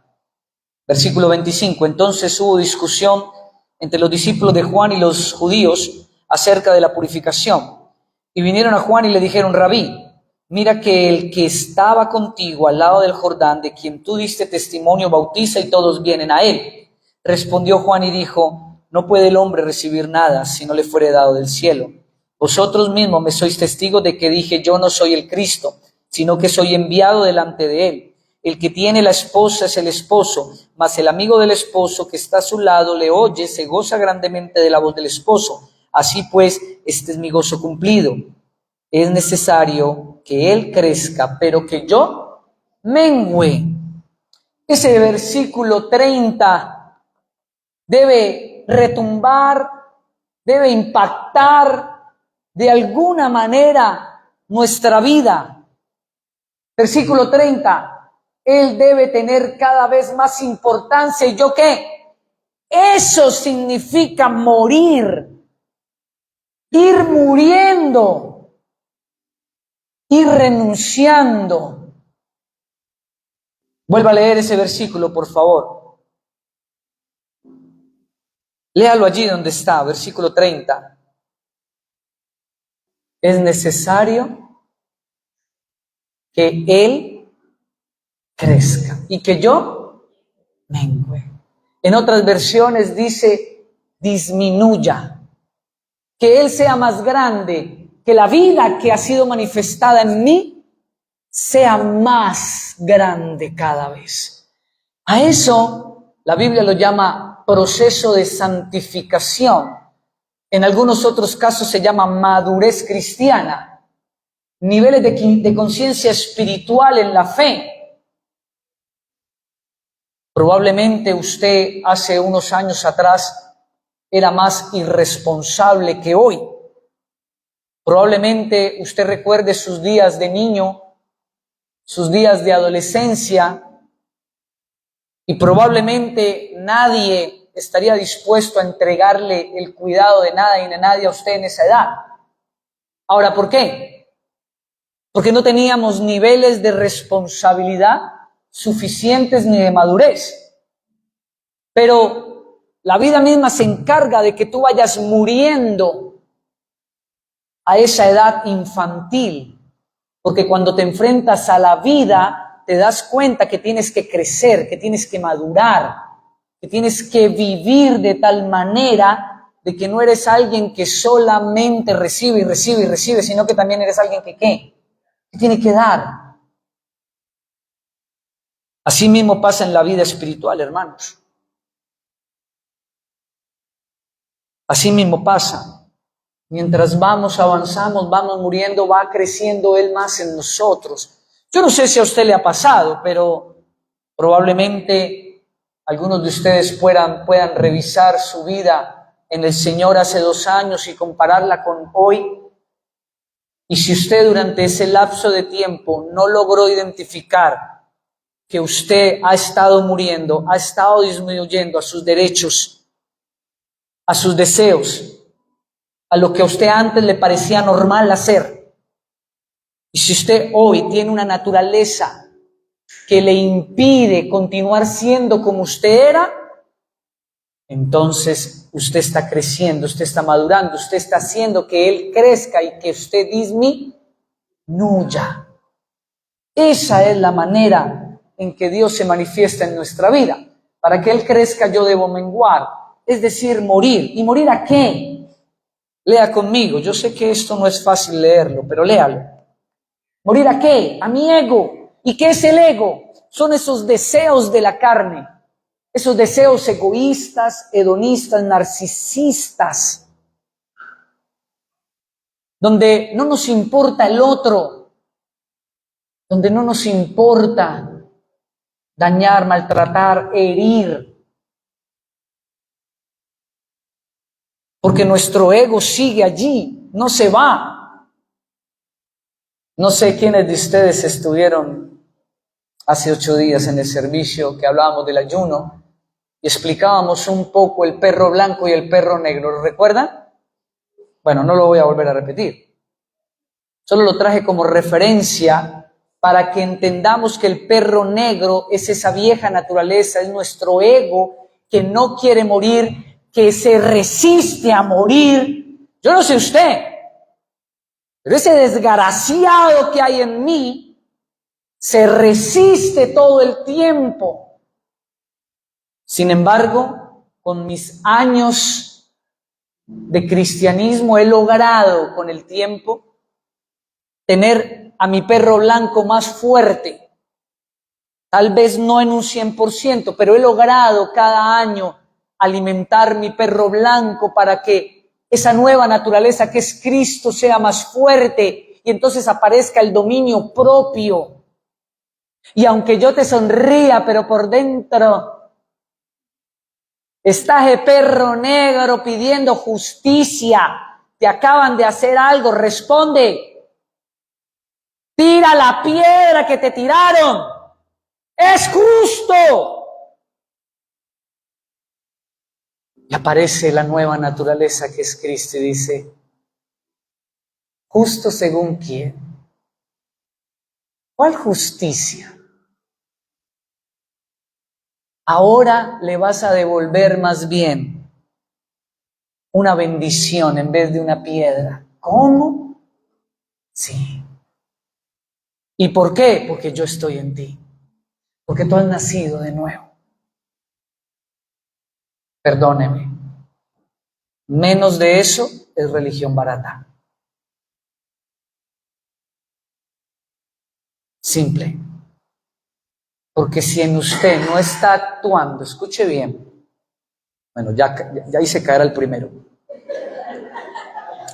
Versículo 25, entonces hubo discusión entre los discípulos de Juan y los judíos acerca de la purificación. Y vinieron a Juan y le dijeron, Rabí, mira que el que estaba contigo al lado del Jordán, de quien tú diste testimonio, bautiza y todos vienen a él. Respondió Juan y dijo, no puede el hombre recibir nada si no le fuere dado del cielo. Vosotros mismos me sois testigos de que dije, yo no soy el Cristo, sino que soy enviado delante de él. El que tiene la esposa es el esposo, mas el amigo del esposo que está a su lado le oye, se goza grandemente de la voz del esposo. Así pues, este es mi gozo cumplido. Es necesario que él crezca, pero que yo mengüe. Ese versículo 30 debe retumbar, debe impactar de alguna manera nuestra vida. Versículo 30, él debe tener cada vez más importancia. ¿Y yo qué? Eso significa morir. Ir muriendo, ir renunciando. Vuelva a leer ese versículo, por favor. Léalo allí donde está, versículo 30. Es necesario que Él crezca y que yo mengüe. En otras versiones dice disminuya. Que Él sea más grande, que la vida que ha sido manifestada en mí sea más grande cada vez. A eso La Biblia lo llama proceso de santificación. En algunos otros casos se llama madurez cristiana, niveles de conciencia espiritual en la fe. Probablemente usted hace unos años atrás era más irresponsable que hoy. Probablemente usted recuerde sus días de niño, sus días de adolescencia, y probablemente nadie estaría dispuesto a entregarle el cuidado de nada y de nadie a usted en esa edad. Ahora, ¿por qué? Porque no teníamos niveles de responsabilidad suficientes ni de madurez. Pero la vida misma se encarga de que tú vayas muriendo a esa edad infantil, porque cuando te enfrentas a la vida te das cuenta que tienes que crecer, que tienes que madurar, que tienes que vivir de tal manera de que no eres alguien que solamente recibe y recibe y recibe, sino que también eres alguien que ¿qué? Que tiene que dar. Así mismo pasa en la vida espiritual, hermanos. Así mismo pasa. Mientras vamos, avanzamos, vamos muriendo, va creciendo Él más en nosotros. Yo no sé si a usted le ha pasado, pero probablemente algunos de ustedes puedan revisar su vida en el Señor hace 2 años y compararla con hoy. Y si usted durante ese lapso de tiempo no logró identificar que usted ha estado muriendo, ha estado disminuyendo a sus derechos, a sus deseos, a lo que a usted antes le parecía normal hacer. Y si usted hoy tiene una naturaleza que le impide continuar siendo como usted era, entonces usted está creciendo, usted está madurando, usted está haciendo que Él crezca y que usted disminuya. Esa es la manera en que Dios se manifiesta en nuestra vida. Para que Él crezca yo debo menguar, es decir, morir. ¿Y morir a qué? Lea conmigo, yo sé que esto no es fácil leerlo, pero léalo. ¿Morir a qué? A mi ego. ¿Y qué es el ego? Son esos deseos de la carne, esos deseos egoístas, hedonistas, narcisistas, donde no nos importa el otro, donde no nos importa dañar, maltratar, herir, porque nuestro ego sigue allí, no se va. No sé quiénes de ustedes estuvieron hace 8 días en el servicio que hablábamos del ayuno y explicábamos un poco el perro blanco y el perro negro. ¿Lo recuerdan? Bueno, no lo voy a volver a repetir. Solo lo traje como referencia para que entendamos que el perro negro es esa vieja naturaleza, es nuestro ego que no quiere morir, que se resiste a morir. Yo no sé usted, pero ese desgraciado que hay en mí se resiste todo el tiempo. Sin embargo, con mis años de cristianismo he logrado con el tiempo tener a mi perro blanco más fuerte. Tal vez no en un 100%, pero he logrado cada año alimentar mi perro blanco para que esa nueva naturaleza que es Cristo sea más fuerte y entonces aparezca el dominio propio. Y aunque yo te sonría, pero por dentro está el perro negro pidiendo justicia, te acaban de hacer algo, responde. Tira la piedra que te tiraron. Es justo. Y aparece la nueva naturaleza que es Cristo y dice, ¿justo según quién? ¿Cuál justicia? Ahora le vas a devolver más bien una bendición en vez de una piedra. ¿Cómo? Sí. ¿Y por qué? Porque yo estoy en ti. Porque tú has nacido de nuevo. Perdóneme. Menos de eso es religión barata. Simple. Porque si en usted no está actuando, escuche bien, bueno, ya hice caer al primero.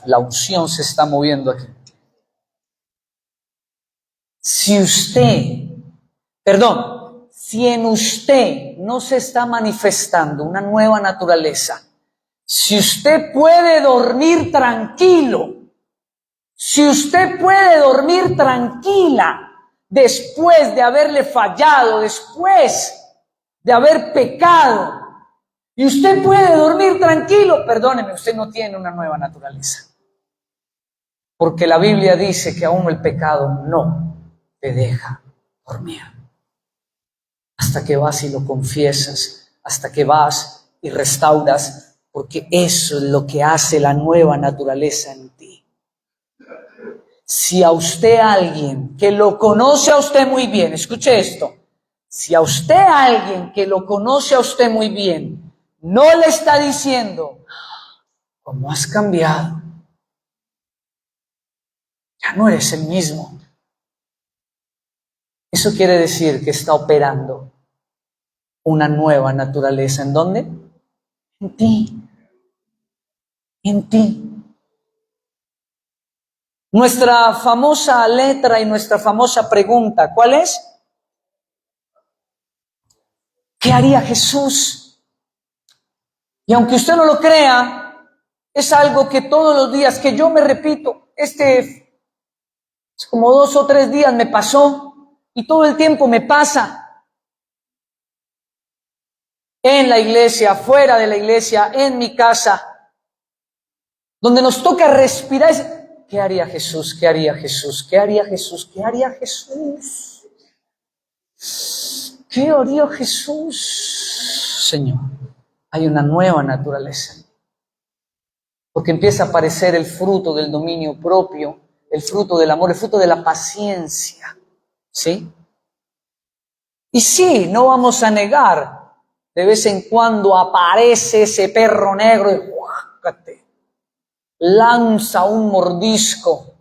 La unción se está moviendo aquí. Si en usted no se está manifestando una nueva naturaleza, si usted puede dormir tranquilo, si usted puede dormir tranquila después de haberle fallado, después de haber pecado, y usted puede dormir tranquilo, perdóneme, usted no tiene una nueva naturaleza. Porque la Biblia dice que aún el pecado no te deja dormir. Hasta que vas y lo confiesas, hasta que vas y restauras, porque eso es lo que hace la nueva naturaleza en ti. Si a usted alguien que lo conoce a usted muy bien, escuche esto, si a usted alguien que lo conoce a usted muy bien, no le está diciendo, ¿cómo has cambiado? Ya no eres el mismo. Eso quiere decir que está operando una nueva naturaleza. ¿En dónde? En ti. En ti. Nuestra famosa letra y nuestra famosa pregunta, ¿cuál es? ¿Qué haría Jesús? Y aunque usted no lo crea, es algo que todos los días, que yo me repito, como 2 o 3 días me pasó y todo el tiempo me pasa. En la iglesia, fuera de la iglesia, en mi casa, donde nos toca respirar. ¿Qué haría Jesús? ¿Qué haría Jesús? ¿Qué haría Jesús? ¿Qué haría Jesús? ¿Qué haría Jesús? Señor, hay una nueva naturaleza. Porque empieza a aparecer el fruto del dominio propio, el fruto del amor, el fruto de la paciencia. ¿Sí? Y sí, no vamos a negar, de vez en cuando aparece ese perro negro y ¡guácate! Lanza un mordisco.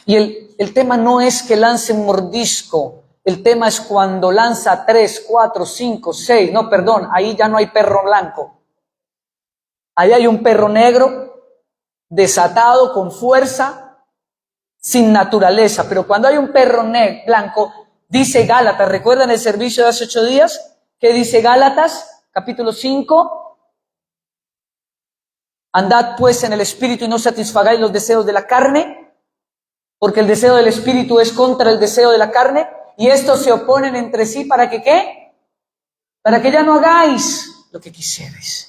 Y el tema no es que lance un mordisco, el tema es cuando lanza 3, 4, 5, 6, no, perdón, ahí ya no hay perro blanco. Ahí hay un perro negro, desatado, con fuerza, sin naturaleza. Pero cuando hay un perro blanco, dice Gálatas, ¿recuerdan el servicio de hace 8 días? ¿Qué dice Gálatas? Capítulo 5. Andad pues en el espíritu y no satisfagáis los deseos de la carne, porque el deseo del espíritu es contra el deseo de la carne, y estos se oponen entre sí para que ¿qué? Para que ya no hagáis lo que quisierais.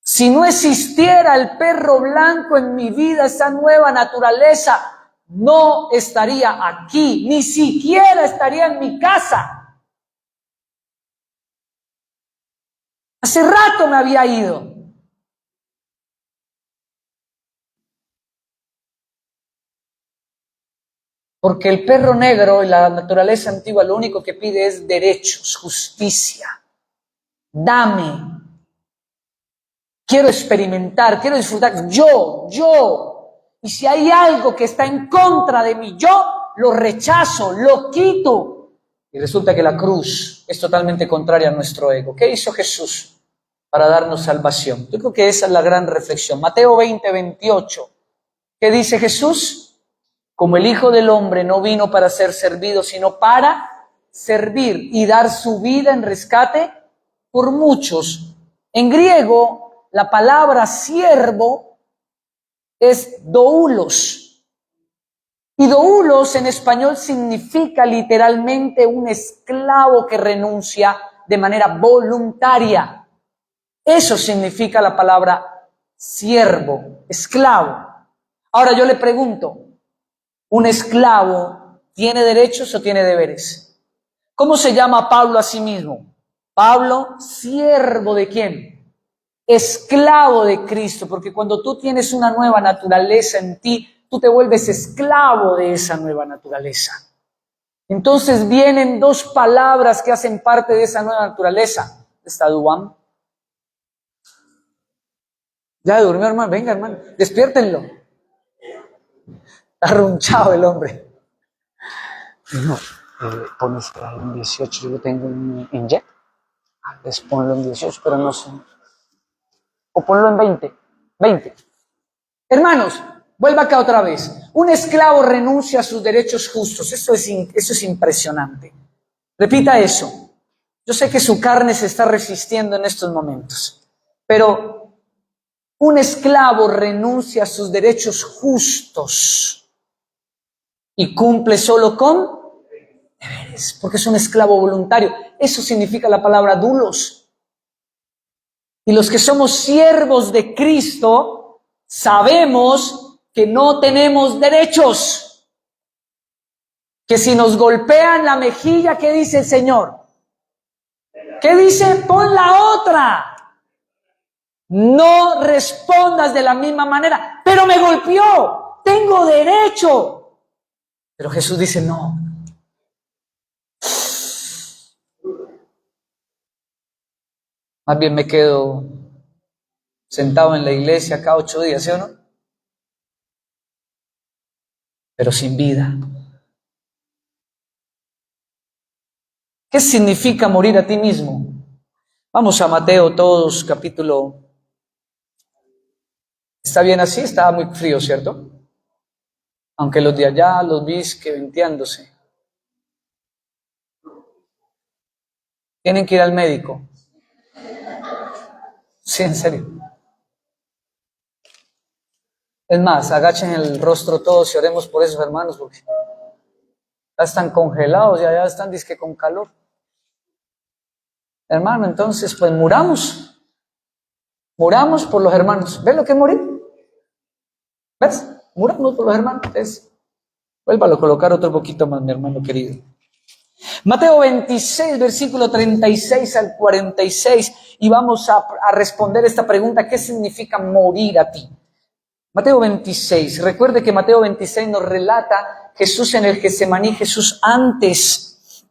Si no existiera el perro blanco en mi vida, esa nueva naturaleza, no estaría aquí, ni siquiera estaría en mi casa. Hace rato me había ido. Porque el perro negro y la naturaleza antigua lo único que pide es derechos, justicia. Dame. Quiero experimentar, quiero disfrutar. Yo. Y si hay algo que está en contra de mí, yo lo rechazo, lo quito. Y resulta que la cruz es totalmente contraria a nuestro ego. ¿Qué hizo Jesús para darnos salvación? Yo creo que esa es la gran reflexión. Mateo 20, 28. ¿Qué dice Jesús? Como el Hijo del Hombre no vino para ser servido, sino para servir y dar su vida en rescate por muchos. En griego, la palabra siervo es doulos. Y doulos en español significa literalmente un esclavo que renuncia de manera voluntaria. Eso significa la palabra siervo, esclavo. Ahora yo le pregunto, ¿un esclavo tiene derechos o tiene deberes? ¿Cómo se llama Pablo a sí mismo? Pablo, siervo ¿de quién? Esclavo de Cristo, porque cuando tú tienes una nueva naturaleza en ti, tú te vuelves esclavo de esa nueva naturaleza. Entonces vienen 2 palabras que hacen parte de esa nueva naturaleza. ¿Está Duam? Ya durmió, hermano. Venga, hermano, despiértenlo. Está arrunchado el hombre. No, pones en 18, yo lo tengo en ya. Les ponlo en 18, pero no sé. O ponlo en 20. 20. Hermanos, vuelva acá otra vez. Un esclavo renuncia a sus derechos justos. Eso es impresionante. Repita eso. Yo sé que su carne se está resistiendo en estos momentos, pero un esclavo renuncia a sus derechos justos y cumple solo con deberes, porque es un esclavo voluntario. Eso significa la palabra doulos. Y los que somos siervos de Cristo sabemos que no tenemos derechos. Que si nos golpean la mejilla, ¿qué dice el Señor? ¿Qué dice? Pon la otra. No respondas de la misma manera. Pero me golpeó. Tengo derecho. Pero Jesús dice no. Más bien me quedo sentado en la iglesia acá 8 días, ¿sí o no? Pero sin vida. ¿Qué significa morir a ti mismo? Vamos a Mateo todos, capítulo. ¿Está bien así? Estaba muy frío, ¿cierto? Aunque los de allá los vi que venteándose. Tienen que ir al médico. Sí, en serio. Es más, agachen el rostro todos y oremos por esos hermanos, porque ya están congelados y allá están disque con calor. Hermano, entonces, pues muramos. Muramos por los hermanos. ¿Ves lo que es morir? ¿Ves? Muramos por los hermanos. Entonces, vuélvalo a colocar otro poquito más, mi hermano querido. Mateo 26, versículo 36 al 46, y vamos a responder esta pregunta: ¿qué significa morir a ti? Mateo 26, recuerde que Mateo 26 nos relata Jesús en el Getsemaní, Jesús antes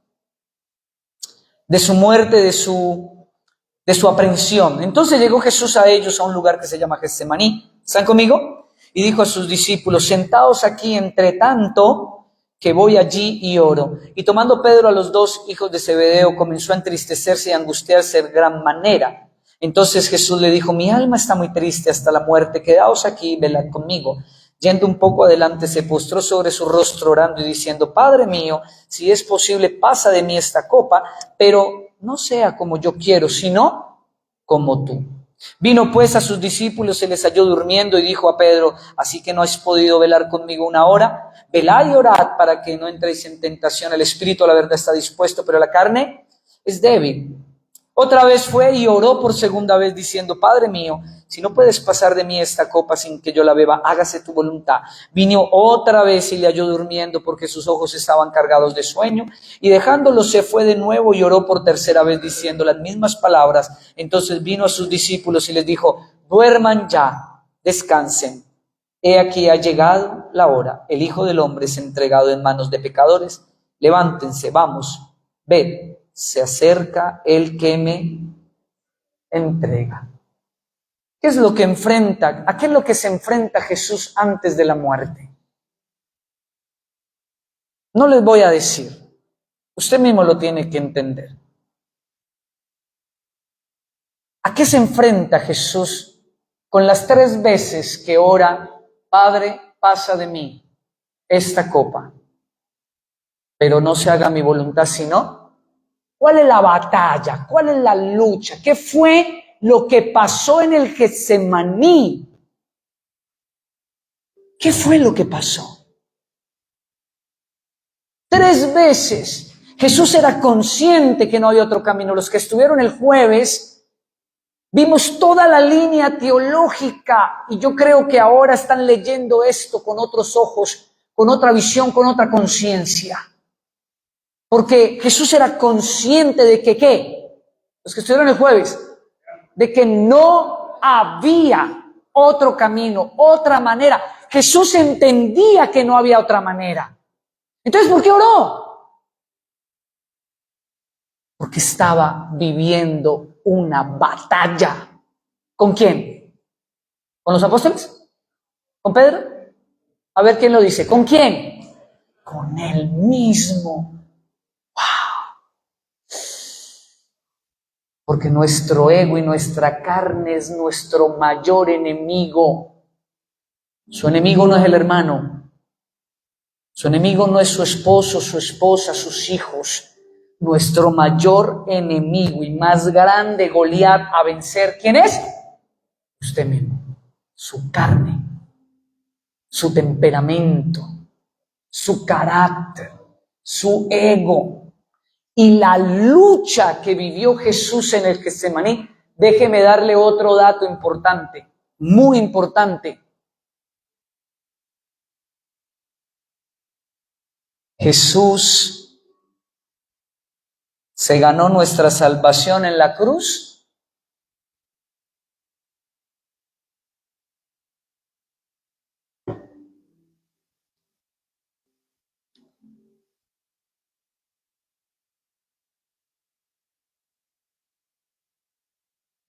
de su muerte, de su aprehensión. Entonces llegó Jesús a ellos a un lugar que se llama Getsemaní. ¿Están conmigo? Y dijo a sus discípulos: sentaos aquí entre tanto que voy allí y oro. Y tomando Pedro a los 2 hijos de Zebedeo, comenzó a entristecerse y a angustiarse de gran manera. Entonces Jesús le dijo: mi alma está muy triste hasta la muerte, quedaos aquí y velad conmigo. Yendo un poco adelante, se postró sobre su rostro orando y diciendo: Padre mío, si es posible, pasa de mí esta copa, pero no sea como yo quiero, sino como tú. Vino pues a sus discípulos, se les halló durmiendo y dijo a Pedro: ¿así que no has podido velar conmigo una hora? Velad y orad para que no entréis en tentación. El espíritu a la verdad está dispuesto, pero la carne es débil. Otra vez fue y oró por segunda vez diciendo: Padre mío, si no puedes pasar de mí esta copa sin que yo la beba, hágase tu voluntad. Vino otra vez y le halló durmiendo porque sus ojos estaban cargados de sueño, y dejándolo se fue de nuevo y oró por tercera vez diciendo las mismas palabras. Entonces vino a sus discípulos y les dijo: duerman ya, descansen. He aquí ha llegado la hora, el Hijo del Hombre es entregado en manos de pecadores. Levántense, vamos, ved, se acerca el que me entrega. ¿Qué es lo que enfrenta? ¿A qué es lo que se enfrenta Jesús antes de la muerte? No les voy a decir. Usted mismo lo tiene que entender. ¿A qué se enfrenta Jesús con las 3 veces que ora: Padre, pasa de mí esta copa, pero no se haga mi voluntad sino? ¿Cuál es la batalla? ¿Cuál es la lucha? ¿Qué fue lo que pasó en el Getsemaní? ¿Qué fue lo que pasó? 3 veces. Jesús era consciente que no había otro camino. Los que estuvieron el jueves vimos toda la línea teológica, y yo creo que ahora están leyendo esto con otros ojos, con otra visión, con otra conciencia. Porque Jesús era consciente de que, ¿qué? Los que estuvieron el jueves, de que no había otro camino, otra manera. Jesús entendía que no había otra manera. Entonces, ¿por qué oró? Porque estaba viviendo una batalla. ¿Con quién? ¿Con los apóstoles? ¿Con Pedro? A ver quién lo dice. ¿Con quién? con Él mismo. Porque nuestro ego y nuestra carne es nuestro mayor enemigo. Su enemigo no es el hermano. Su enemigo no es su esposo, su esposa, sus hijos. Nuestro mayor enemigo y más grande Goliat a vencer, ¿quién es? Usted mismo. Su carne, su temperamento, su carácter, su ego. Y la lucha que vivió Jesús en el Getsemaní, déjeme darle otro dato importante, muy importante. Jesús se ganó nuestra salvación en la cruz.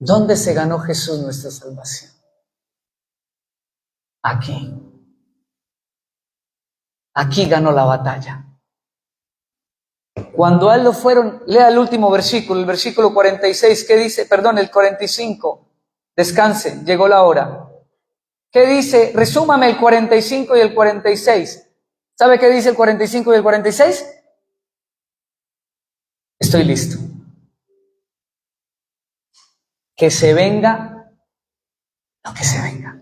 ¿Dónde se ganó Jesús nuestra salvación? Aquí. Aquí ganó la batalla. Cuando a él lo fueron, lea el último versículo, el versículo 46, ¿qué dice? Perdón, el 45. Descanse, llegó la hora. ¿Qué dice? Resúmame el 45 y el 46. ¿Sabe qué dice el 45 y el 46? Estoy listo. Que se venga lo que se venga.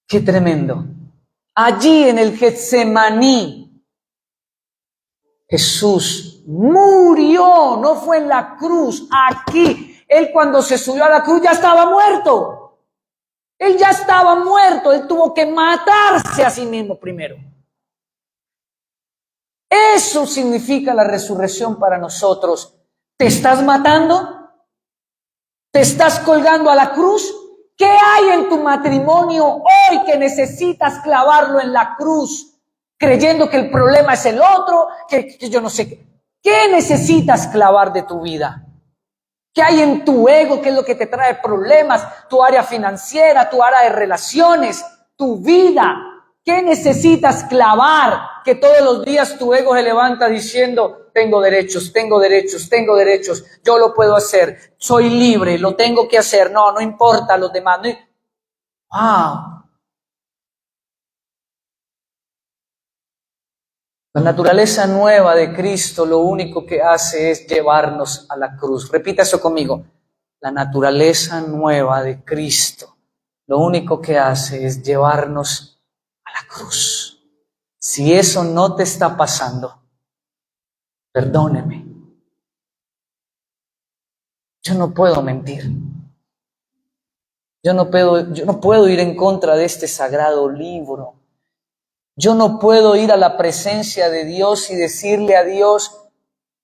Qué tremendo. Allí en el Getsemaní, Jesús murió, no fue en la cruz, aquí. Él cuando se subió a la cruz ya estaba muerto. Él ya estaba muerto, él tuvo que matarse a sí mismo primero. Eso significa la resurrección para nosotros. ¿Te estás matando? ¿Te estás colgando a la cruz? ¿Qué hay en tu matrimonio hoy que necesitas clavarlo en la cruz? Creyendo que el problema es el otro, que yo no sé qué. ¿Qué necesitas clavar de tu vida? ¿Qué hay en tu ego? ¿Qué es lo que te trae problemas? Tu área financiera, tu área de relaciones, tu vida. ¿Qué necesitas clavar? Que todos los días tu ego se levanta diciendo, tengo derechos, tengo derechos, tengo derechos, yo lo puedo hacer, soy libre, lo tengo que hacer, no importa los demás. ¡Wow! La naturaleza nueva de Cristo lo único que hace es llevarnos a la cruz. Repita eso conmigo. La naturaleza nueva de Cristo lo único que hace es llevarnos a la cruz. Si eso no te está pasando, perdóneme. Yo no puedo mentir. Yo no puedo ir en contra de este sagrado libro. Yo no puedo ir a la presencia de Dios y decirle a Dios,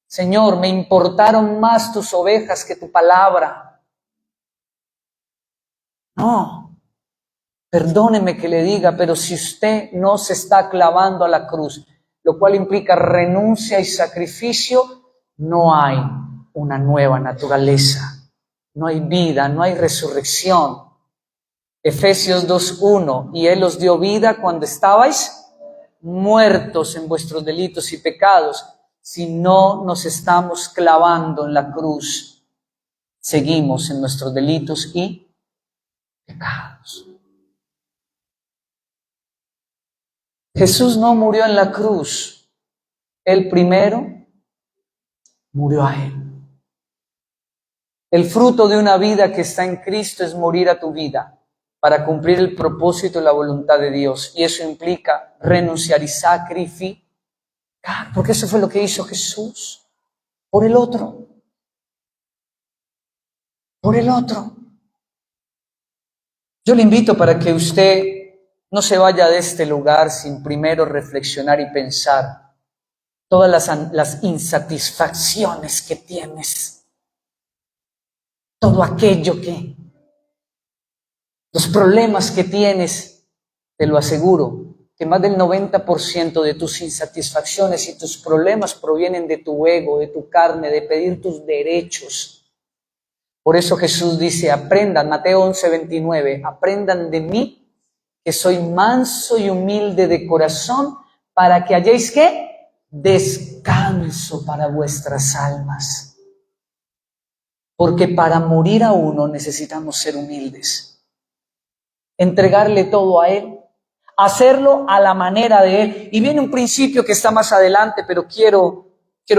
Señor, me importaron más tus ovejas que tu palabra. No, perdóneme que le diga, pero si usted no se está clavando a la cruz, lo cual implica renuncia y sacrificio, no hay una nueva naturaleza, no hay vida, no hay resurrección. Efesios 2:1, y Él os dio vida cuando estabais muertos en vuestros delitos y pecados. Si no nos estamos clavando en la cruz, seguimos en nuestros delitos y pecados. Jesús no murió en la cruz. Él primero murió a Él. El fruto de una vida que está en Cristo es morir a tu vida para cumplir el propósito y la voluntad de Dios. Y eso implica renunciar y sacrificar, porque eso fue lo que hizo Jesús por el otro. Por el otro. Yo le invito para que usted no se vaya de este lugar sin primero reflexionar y pensar todas las insatisfacciones que tienes, todo aquello que, los problemas que tienes, te lo aseguro, que más del 90% de tus insatisfacciones y tus problemas provienen de tu ego, de tu carne, de pedir tus derechos. Por eso Jesús dice, aprendan, Mateo 11:29, aprendan de mí, que soy manso y humilde de corazón, para que halléis ¿qué? Descanso para vuestras almas. Porque para morir a uno necesitamos ser humildes, entregarle todo a Él, hacerlo a la manera de Él. Y viene un principio que está más adelante, pero quiero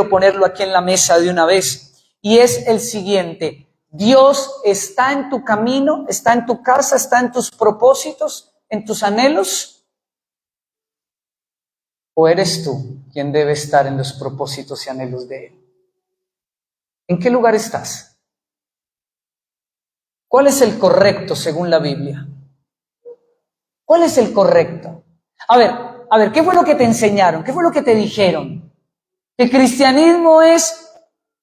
ponerlo aquí en la mesa de una vez, y es el siguiente: Dios está en tu camino, está en tu casa, está en tus propósitos, en tus anhelos, ¿o eres tú quien debe estar en los propósitos y anhelos de Él? ¿En qué lugar estás? ¿Cuál es el correcto según la Biblia? ¿Cuál es el correcto? A ver, ¿qué fue lo que te enseñaron? ¿Qué fue lo que te dijeron? ¿El cristianismo es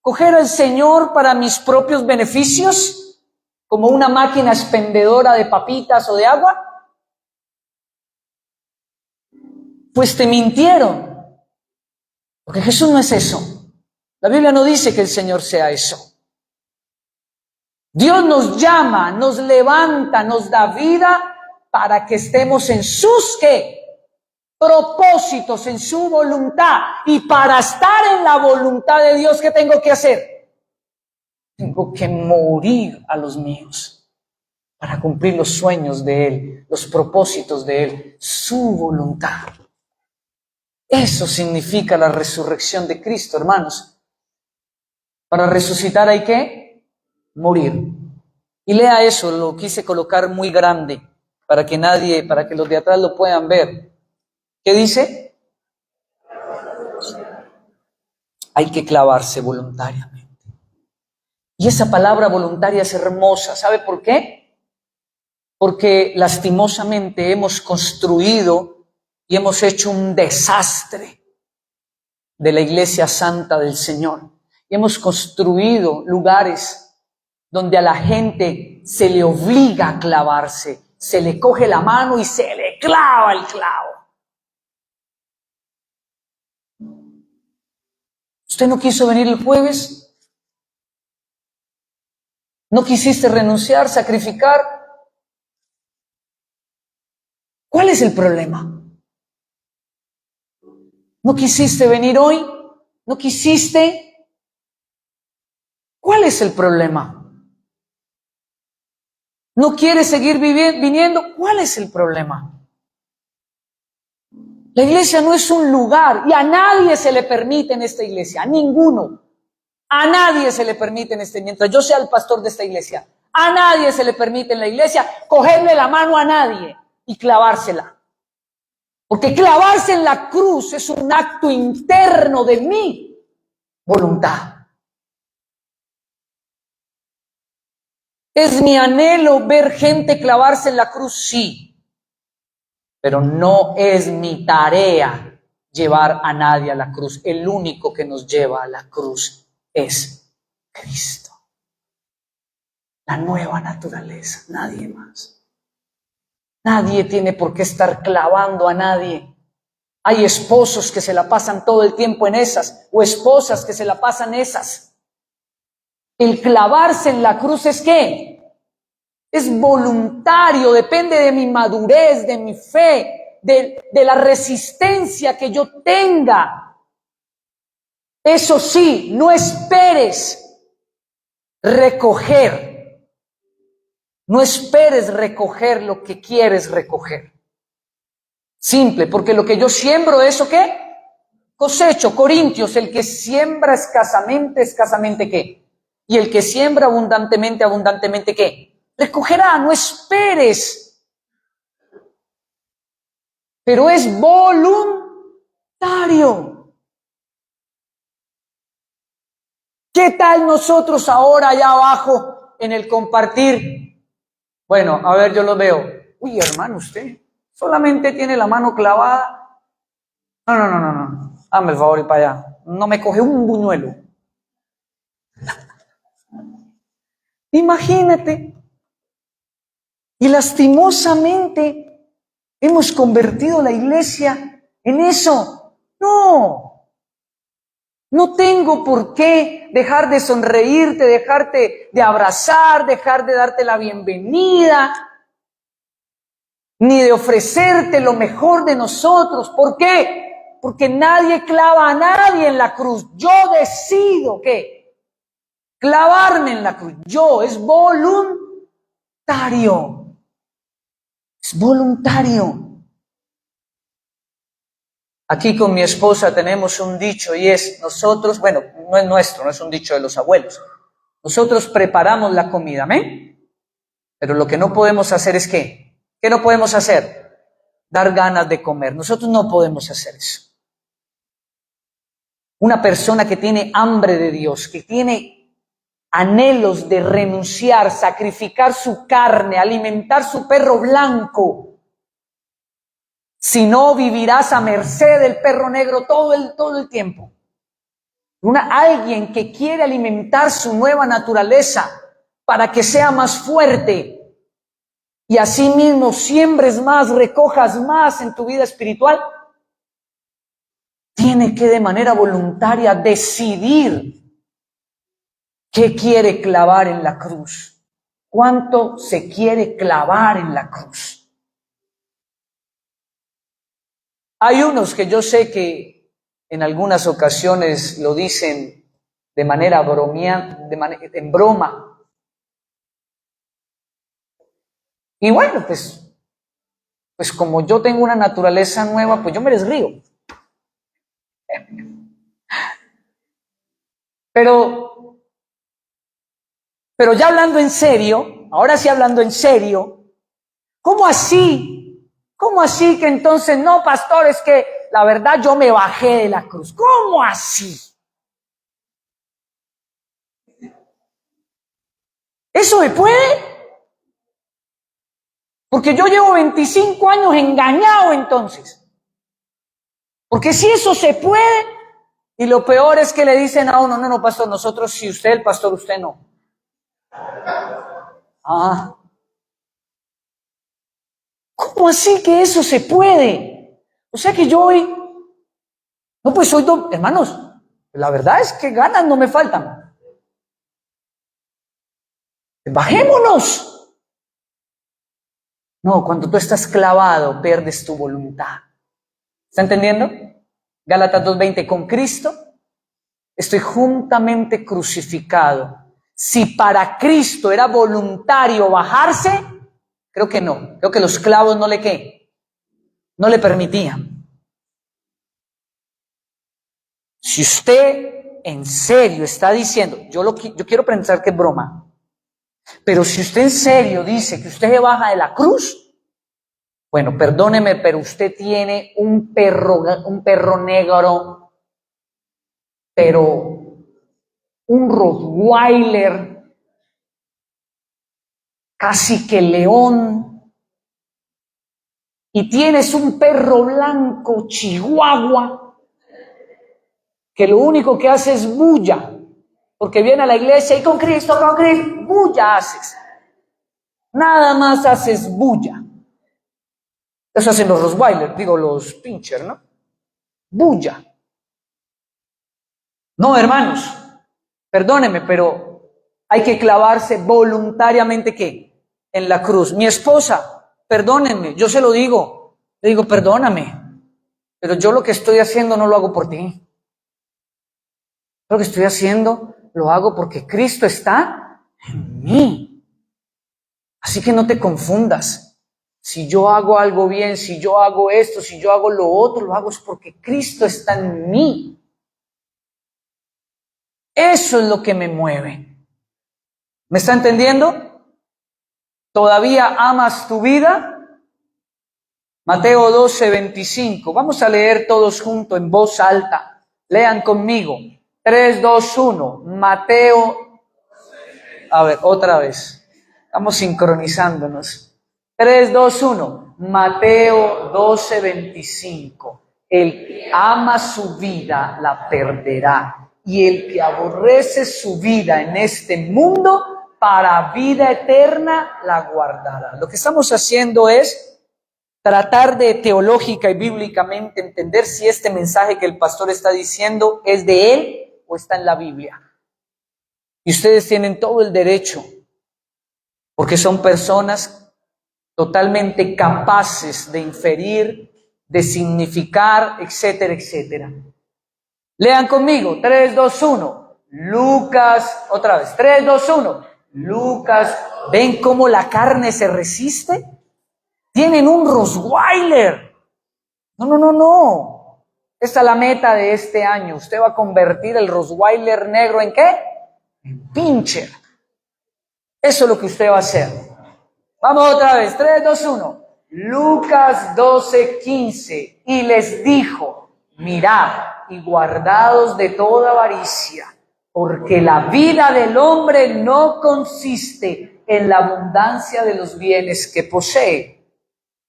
coger al Señor para mis propios beneficios, como una máquina expendedora de papitas o de agua? Pues te mintieron, porque Jesús no es eso. La Biblia no dice que el Señor sea eso. Dios nos llama, nos levanta, nos da vida para que estemos en sus ¿qué? Propósitos, en su voluntad. Y para estar en la voluntad de Dios, ¿qué tengo que hacer? Tengo que morir a los míos para cumplir los sueños de Él, los propósitos de Él, su voluntad. Eso significa la resurrección de Cristo, hermanos. Para resucitar hay que morir. Y lea eso, lo quise colocar muy grande para que los de atrás lo puedan ver. ¿Qué dice? Hay que clavarse voluntariamente. Y esa palabra voluntaria es hermosa. ¿Sabe por qué? Porque lastimosamente hemos construido y hemos hecho un desastre de la Iglesia Santa del Señor. Y hemos construido lugares donde a la gente se le obliga a clavarse, se le coge la mano y se le clava el clavo. ¿Usted no quiso venir el jueves? ¿No quisiste renunciar, sacrificar? ¿Cuál es el problema? ¿No quisiste venir hoy? ¿No quisiste? ¿Cuál es el problema? ¿No quieres seguir viniendo? ¿Cuál es el problema? La iglesia no es un lugar, y a nadie se le permite en esta iglesia, a ninguno. A nadie se le permite mientras yo sea el pastor de esta iglesia, a nadie se le permite en la iglesia cogerle la mano a nadie y clavársela. Porque clavarse en la cruz es un acto interno de mi voluntad. ¿Es mi anhelo ver gente clavarse en la cruz? Sí. Pero no es mi tarea llevar a nadie a la cruz. El único que nos lleva a la cruz es Cristo. La nueva naturaleza, nadie más. Nadie tiene por qué estar clavando a nadie. Hay esposos que se la pasan todo el tiempo en esas, o esposas que se la pasan esas. El clavarse en la cruz es ¿qué? Es voluntario, depende de mi madurez, de mi fe, de la resistencia que yo tenga. Eso sí, no esperes recoger. No esperes recoger lo que quieres recoger. Simple, porque lo que yo siembro, ¿eso qué? Cosecho. Corintios, el que siembra escasamente, escasamente ¿qué? Y el que siembra abundantemente, abundantemente ¿qué? Recogerá. No esperes. Pero es voluntario. ¿Qué tal nosotros ahora allá abajo en el compartir? Bueno, a ver, yo lo veo. Uy, hermano, usted solamente tiene la mano clavada. No. Hazme el favor y para allá. No me coge un buñuelo. Imagínate. Y lastimosamente hemos convertido la iglesia en eso. No tengo por qué dejar de sonreírte, dejarte de abrazar, dejar de darte la bienvenida. ni de ofrecerte lo mejor de nosotros. ¿Por qué? Porque nadie clava a nadie en la cruz. Yo decido, ¿qué? Clavarme en la cruz. Es voluntario. Es voluntario. Aquí con mi esposa tenemos un dicho y es, nosotros, bueno, no es nuestro, no es un dicho de los abuelos. Nosotros preparamos la comida, ¿amén? Pero lo que no podemos hacer es ¿qué? ¿Qué no podemos hacer? Dar ganas de comer. Nosotros no podemos hacer eso. Una persona que tiene hambre de Dios, que tiene anhelos de renunciar, sacrificar su carne, alimentar su perro blanco, si no vivirás a merced del perro negro todo el tiempo. Alguien que quiere alimentar su nueva naturaleza para que sea más fuerte y así mismo siembres más, recojas más en tu vida espiritual, tiene que de manera voluntaria decidir qué quiere clavar en la cruz, cuánto se quiere clavar en la cruz. Hay unos que yo sé que en algunas ocasiones lo dicen de manera en broma. Y bueno, pues como yo tengo una naturaleza nueva, pues yo me les río. Pero ya hablando en serio, ahora sí hablando en serio, ¿cómo así? ¿Cómo así que entonces no, pastor, es que la verdad yo me bajé de la cruz? ¿Cómo así? ¿Eso se puede? Porque yo llevo 25 años engañado entonces. Porque si eso se puede, y lo peor es que le dicen a uno, no, pastor, nosotros sí, usted el pastor, usted no. ¿Cómo así que eso se puede? O sea que yo hoy, no, pues soy hermanos, la verdad es que ganas no me faltan. Bajémonos. No, cuando tú estás clavado, pierdes tu voluntad. ¿Está entendiendo? Gálatas 2:20, con Cristo estoy juntamente crucificado. Si para Cristo era voluntario bajarse, creo que no. Creo que los clavos no le permitían. Si usted en serio está diciendo, yo quiero pensar que es broma, pero si usted en serio dice que usted se baja de la cruz, bueno, perdóneme, pero usted tiene un perro negro, pero un Rottweiler, casi que león, y tienes un perro blanco chihuahua, que lo único que hace es bulla, porque viene a la iglesia y con Cristo, bulla haces. Nada más haces bulla. Eso hacen los Rottweiler, los pincher, ¿no? Bulla. No, hermanos, perdónenme, pero hay que clavarse voluntariamente, ¿qué? En la cruz. Mi esposa, perdónenme, yo se lo digo, le digo, perdóname, pero yo lo que estoy haciendo no lo hago por ti. Lo que estoy haciendo lo hago porque Cristo está en mí. Así que no te confundas. Si yo hago algo bien, si yo hago esto, si yo hago lo otro, lo hago es porque Cristo está en mí. Eso es lo que me mueve. ¿Me está entendiendo? ¿Todavía amas tu vida? Mateo 12:25. Vamos a leer todos juntos en voz alta. Lean conmigo. 3, 2, 1. Mateo. A ver, otra vez. Estamos sincronizándonos. 3, 2, 1. Mateo 12:25. El que ama su vida la perderá. Y el que aborrece su vida en este mundo, para vida eterna la guardará. Lo que estamos haciendo es tratar de teológica y bíblicamente entender si este mensaje que el pastor está diciendo es de él o está en la Biblia. Y ustedes tienen todo el derecho, porque son personas totalmente capaces de inferir, de significar, etcétera, etcétera. Lean conmigo, 3, 2, 1. Lucas, otra vez, 3, 2, 1. Lucas, ¿ven cómo la carne se resiste? Tienen un Rottweiler. No. Esta es la meta de este año. Usted va a convertir el Rottweiler negro ¿en qué? En pincher. Eso es lo que usted va a hacer. Vamos otra vez, 3, 2, 1. Lucas 12, 15. Y les dijo, mirad y guardaos de toda avaricia, porque la vida del hombre no consiste en la abundancia de los bienes que posee.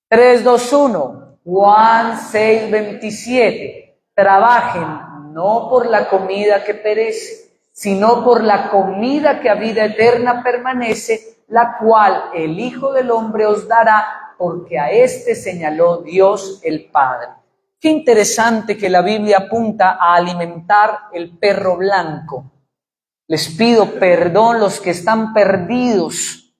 3, 2, 1. Juan 6, 27. Trabajen no por la comida que perece, sino por la comida que a vida eterna permanece, la cual el Hijo del Hombre os dará, porque a éste señaló Dios el Padre. Qué interesante que la Biblia apunta a alimentar el perro blanco. Les pido perdón los que están perdidos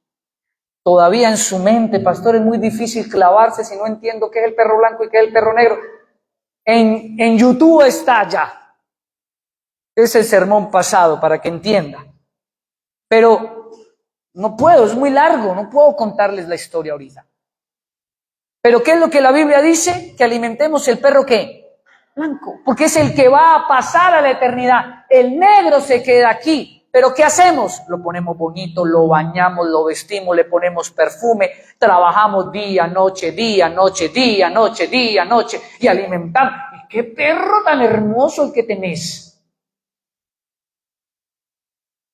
todavía en su mente. Pastor, es muy difícil clavarse si no entiendo qué es el perro blanco y qué es el perro negro. En YouTube está ya. Es el sermón pasado para que entienda. Pero no puedo, es muy largo, no puedo contarles la historia ahorita. Pero ¿qué es lo que la Biblia dice? Que alimentemos el perro ¿qué? Blanco, porque es el que va a pasar a la eternidad. El negro se queda aquí. ¿Pero qué hacemos? Lo ponemos bonito, lo bañamos, lo vestimos, le ponemos perfume, trabajamos día, noche, día, noche, día, noche, día, noche, y alimentamos. ¿Y qué perro tan hermoso el que tenés?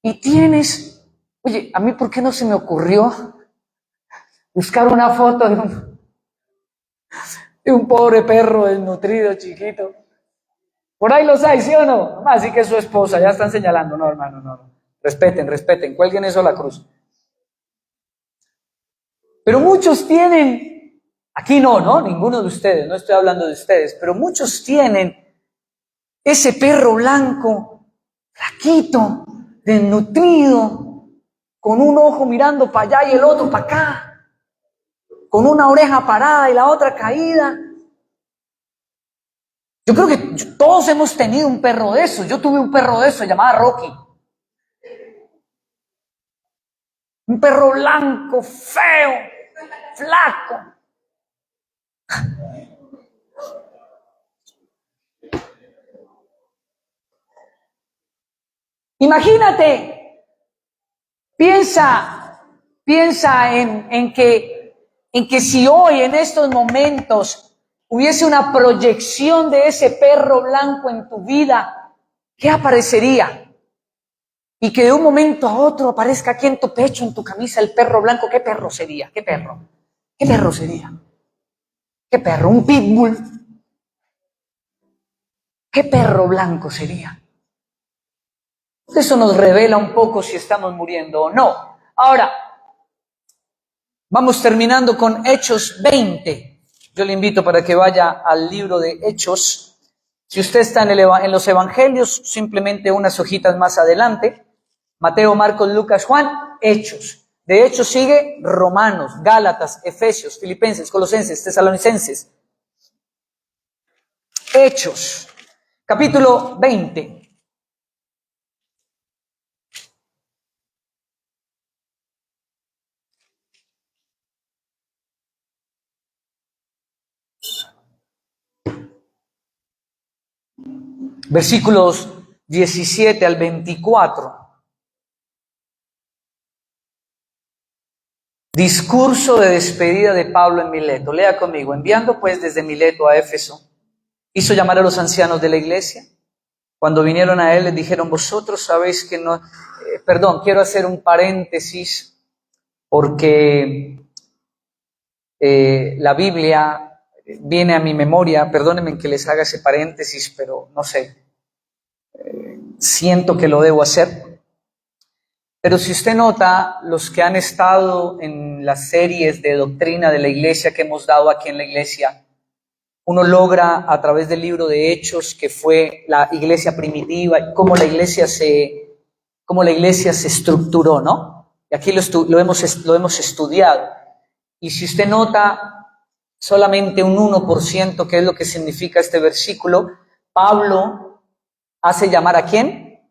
Y tienes, oye, a mí ¿por qué no se me ocurrió buscar una foto de un pobre perro desnutrido, chiquito? Por ahí los hay, ¿sí o no? Así que es su esposa, ya están señalando. No, hermano, no. Respeten, cuelguen eso a la cruz. Pero muchos tienen, aquí no, ninguno de ustedes, no estoy hablando de ustedes, pero muchos tienen ese perro blanco, flaquito, desnutrido, con un ojo mirando para allá y el otro para acá, con una oreja parada y la otra caída. Yo creo que todos hemos tenido un perro de esos. Yo tuve un perro de esos, llamado Rocky. Un perro blanco, feo, flaco. Imagínate, piensa en que si hoy, en estos momentos, hubiese una proyección de ese perro blanco en tu vida, ¿qué aparecería? Y que de un momento a otro aparezca aquí en tu pecho, en tu camisa, el perro blanco. ¿Qué perro sería? ¿Qué perro? ¿Qué perro sería? ¿Qué perro? ¿Un pitbull? ¿Qué perro blanco sería? Eso nos revela un poco si estamos muriendo o no. Ahora, vamos terminando con Hechos 20. Yo le invito para que vaya al libro de Hechos. Si usted está en los evangelios, simplemente unas hojitas más adelante. Mateo, Marcos, Lucas, Juan, Hechos. De Hechos sigue Romanos, Gálatas, Efesios, Filipenses, Colosenses, Tesalonicenses. Hechos, capítulo 20. Versículos 17 al 24. Discurso de despedida de Pablo en Mileto. Lea conmigo. Enviando pues desde Mileto a Éfeso, hizo llamar a los ancianos de la iglesia. Cuando vinieron a él, les dijeron, vosotros sabéis que no... quiero hacer un paréntesis porque la Biblia viene a mi memoria. Perdónenme que les haga ese paréntesis, pero no sé. Siento que lo debo hacer. Pero si usted nota, los que han estado en las series de doctrina de la iglesia que hemos dado aquí en la iglesia, uno logra a través del libro de Hechos, que fue la iglesia primitiva, y cómo la iglesia se estructuró, ¿no? Y aquí lo hemos estudiado. Y si usted nota solamente un 1%, que es lo que significa este versículo, Pablo hace llamar ¿a quién?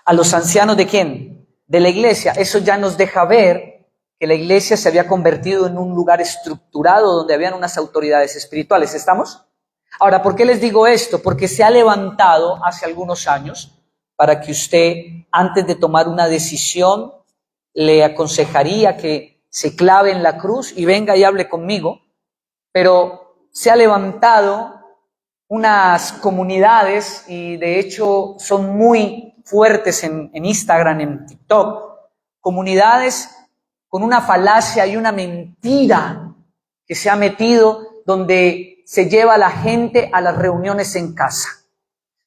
A los ancianos ¿de quién? De la iglesia. Eso ya nos deja ver que la iglesia se había convertido en un lugar estructurado donde habían unas autoridades espirituales. ¿Estamos? Ahora, ¿por qué les digo esto? Porque se ha levantado hace algunos años para que usted, antes de tomar una decisión, le aconsejaría que se clave en la cruz y venga y hable conmigo, pero se ha levantado unas comunidades y de hecho son muy fuertes en Instagram, en TikTok, comunidades con una falacia y una mentira que se ha metido donde se lleva a la gente a las reuniones en casa.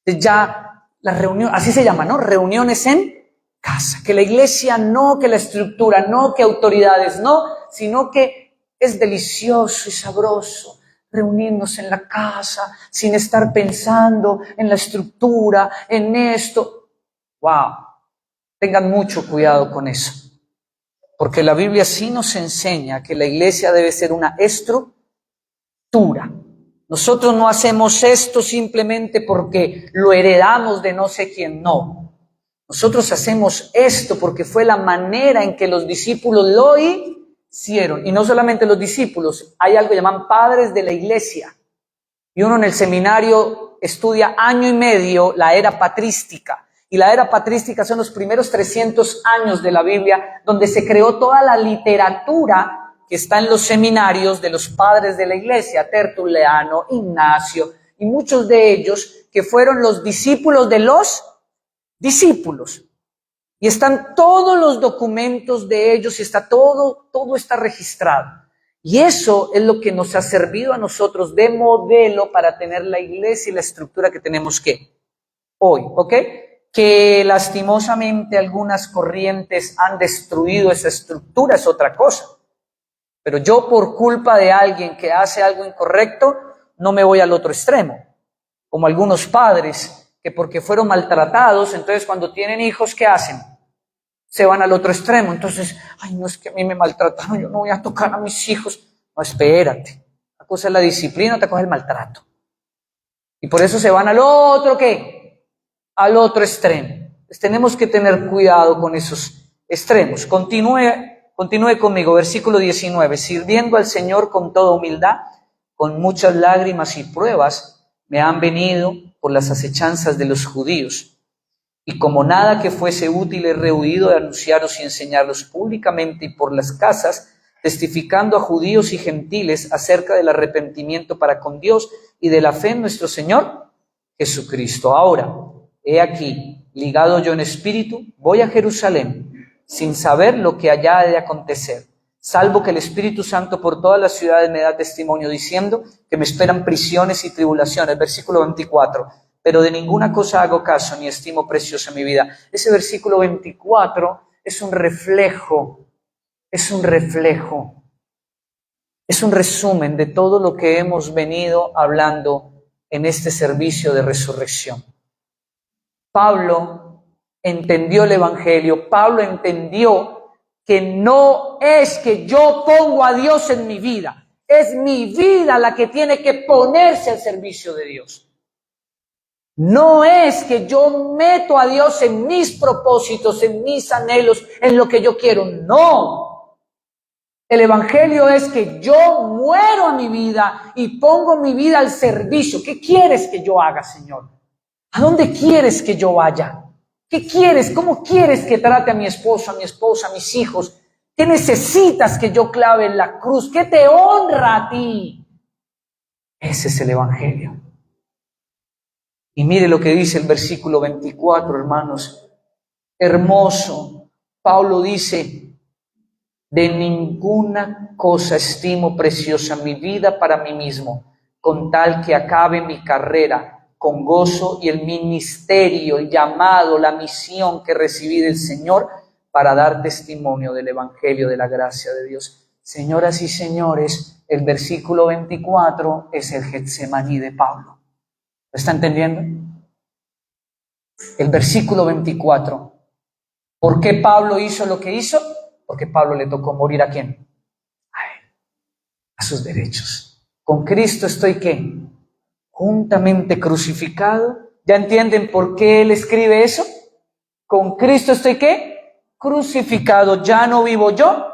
Ya las reuniones, así se llama, ¿no? Reuniones en casa. Que la iglesia no, que la estructura no, que autoridades no, sino que es delicioso y sabroso reunirnos en la casa sin estar pensando en la estructura, en esto. ¡Wow! Tengan mucho cuidado con eso. Porque la Biblia sí nos enseña que la iglesia debe ser una estructura. Nosotros no hacemos esto simplemente porque lo heredamos de no sé quién, no. Nosotros hacemos esto porque fue la manera en que los discípulos lo hicieron. Y no solamente los discípulos, hay algo que llaman padres de la iglesia. Y uno en el seminario estudia año y medio la era patrística. Y la era patrística son los primeros 300 años de la Biblia, donde se creó toda la literatura que está en los seminarios de los padres de la iglesia, Tertuliano, Ignacio, y muchos de ellos que fueron los discípulos de los discípulos. Y están todos los documentos de ellos y está todo está registrado. Y eso es lo que nos ha servido a nosotros de modelo para tener la iglesia y la estructura que tenemos que hoy, ¿ok? Que lastimosamente algunas corrientes han destruido esa estructura es otra cosa. Pero yo por culpa de alguien que hace algo incorrecto, no me voy al otro extremo. Como algunos padres que porque fueron maltratados, entonces cuando tienen hijos, ¿qué hacen? Se van al otro extremo. Entonces, ay, no es que a mí me maltrataron, yo no voy a tocar a mis hijos. No, espérate. Una cosa es la disciplina, otra cosa es el maltrato. Y por eso se van al otro, ¿qué? Al otro extremo. Entonces tenemos que tener cuidado con esos extremos. Continúe conmigo, versículo 19. Sirviendo al Señor con toda humildad, con muchas lágrimas y pruebas, me han venido por las acechanzas de los judíos. Y como nada que fuese útil he rehuido de anunciaros y enseñarlos públicamente y por las casas, testificando a judíos y gentiles acerca del arrepentimiento para con Dios y de la fe en nuestro Señor Jesucristo. Ahora, he aquí, ligado yo en espíritu, voy a Jerusalén, sin saber lo que allá ha de acontecer, salvo que el Espíritu Santo por todas las ciudades me da testimonio, diciendo que me esperan prisiones y tribulaciones. Versículo 24. Pero de ninguna cosa hago caso, ni estimo preciosa mi vida. Ese versículo 24 es un reflejo, es un resumen de todo lo que hemos venido hablando en este servicio de resurrección. Pablo entendió el Evangelio, Pablo entendió que no es que yo pongo a Dios en mi vida, es mi vida la que tiene que ponerse al servicio de Dios. No es que yo meto a Dios en mis propósitos, en mis anhelos, en lo que yo quiero, no. El Evangelio es que yo muero a mi vida y pongo mi vida al servicio. ¿Qué quieres que yo haga, Señor? ¿A dónde quieres que yo vaya? ¿Qué quieres? ¿Cómo quieres que trate a mi esposo, a mi esposa, a mis hijos? ¿Qué necesitas que yo clave en la cruz? ¿Qué te honra a ti? Ese es el Evangelio. Y mire lo que dice el versículo 24, hermanos. Hermoso. Pablo dice, de ninguna cosa estimo preciosa mi vida para mí mismo, con tal que acabe mi carrera con gozo y el ministerio, el llamado, la misión que recibí del Señor para dar testimonio del Evangelio de la gracia de Dios. Señoras y señores, el versículo 24 es el Getsemaní de Pablo. ¿Lo está entendiendo? El versículo 24. ¿Por qué Pablo hizo lo que hizo? Porque Pablo le tocó morir ¿a quién? A él. a sus derechos. Con Cristo estoy, ¿qué? Juntamente crucificado. ¿Ya entienden por qué él escribe eso? Con Cristo estoy, ¿qué? Crucificado. Ya no vivo yo,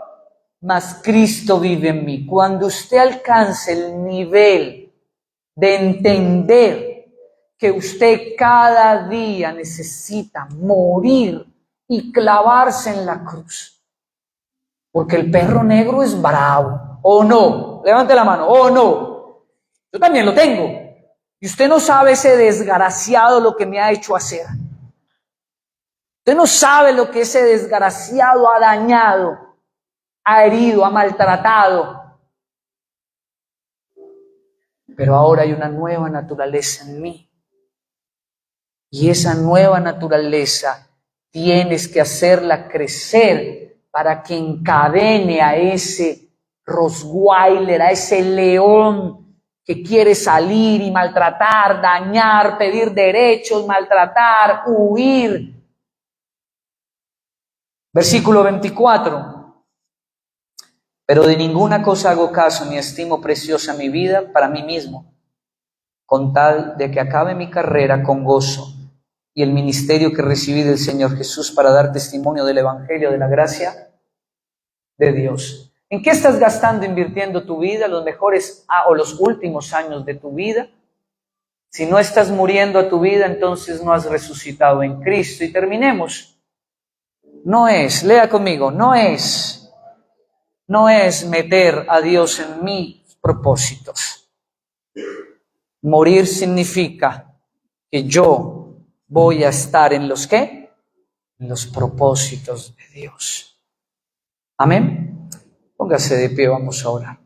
mas Cristo vive en mí. Cuando usted alcance el nivel de entender que usted cada día necesita morir y clavarse en la cruz, porque el perro negro es bravo, ¿o no? Levante la mano, ¿o no? Yo también lo tengo. Y usted no sabe ese desgraciado lo que me ha hecho hacer. Usted no sabe lo que ese desgraciado ha dañado, ha herido, ha maltratado. Pero ahora hay una nueva naturaleza en mí. Y esa nueva naturaleza tienes que hacerla crecer para que encadene a ese Rottweiler, a ese león que quiere salir y maltratar, dañar, pedir derechos, maltratar, huir. Versículo 24. Pero de ninguna cosa hago caso ni estimo preciosa mi vida para mí mismo, con tal de que acabe mi carrera con gozo y el ministerio que recibí del Señor Jesús para dar testimonio del Evangelio de la gracia de Dios. ¿En qué estás gastando, invirtiendo tu vida, los mejores o los últimos años de tu vida? Si no estás muriendo a tu vida, entonces no has resucitado en Cristo. Y terminemos. No es, lea conmigo, no es meter a Dios en mis propósitos. Morir significa que yo voy a estar en los ¿qué? En los propósitos de Dios. Amén. Póngase de pie, vamos a orar.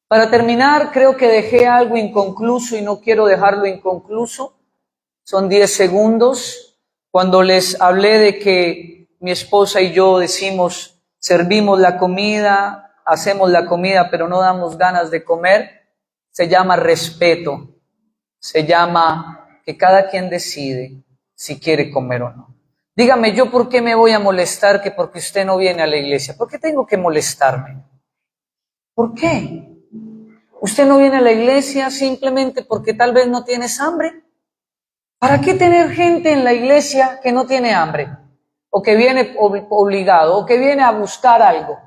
Para terminar, creo que dejé algo inconcluso y no quiero dejarlo inconcluso. Son 10 segundos. Cuando les hablé de que mi esposa y yo decimos, servimos la comida, hacemos la comida, pero no damos ganas de comer, se llama respeto. Se llama que cada quien decide si quiere comer o no. Dígame, ¿yo por qué me voy a molestar que porque usted no viene a la iglesia? ¿Por qué tengo que molestarme? ¿Por qué? ¿Usted no viene a la iglesia simplemente porque tal vez no tienes hambre? ¿Para qué tener gente en la iglesia que no tiene hambre? O que viene obligado, o que viene a buscar algo.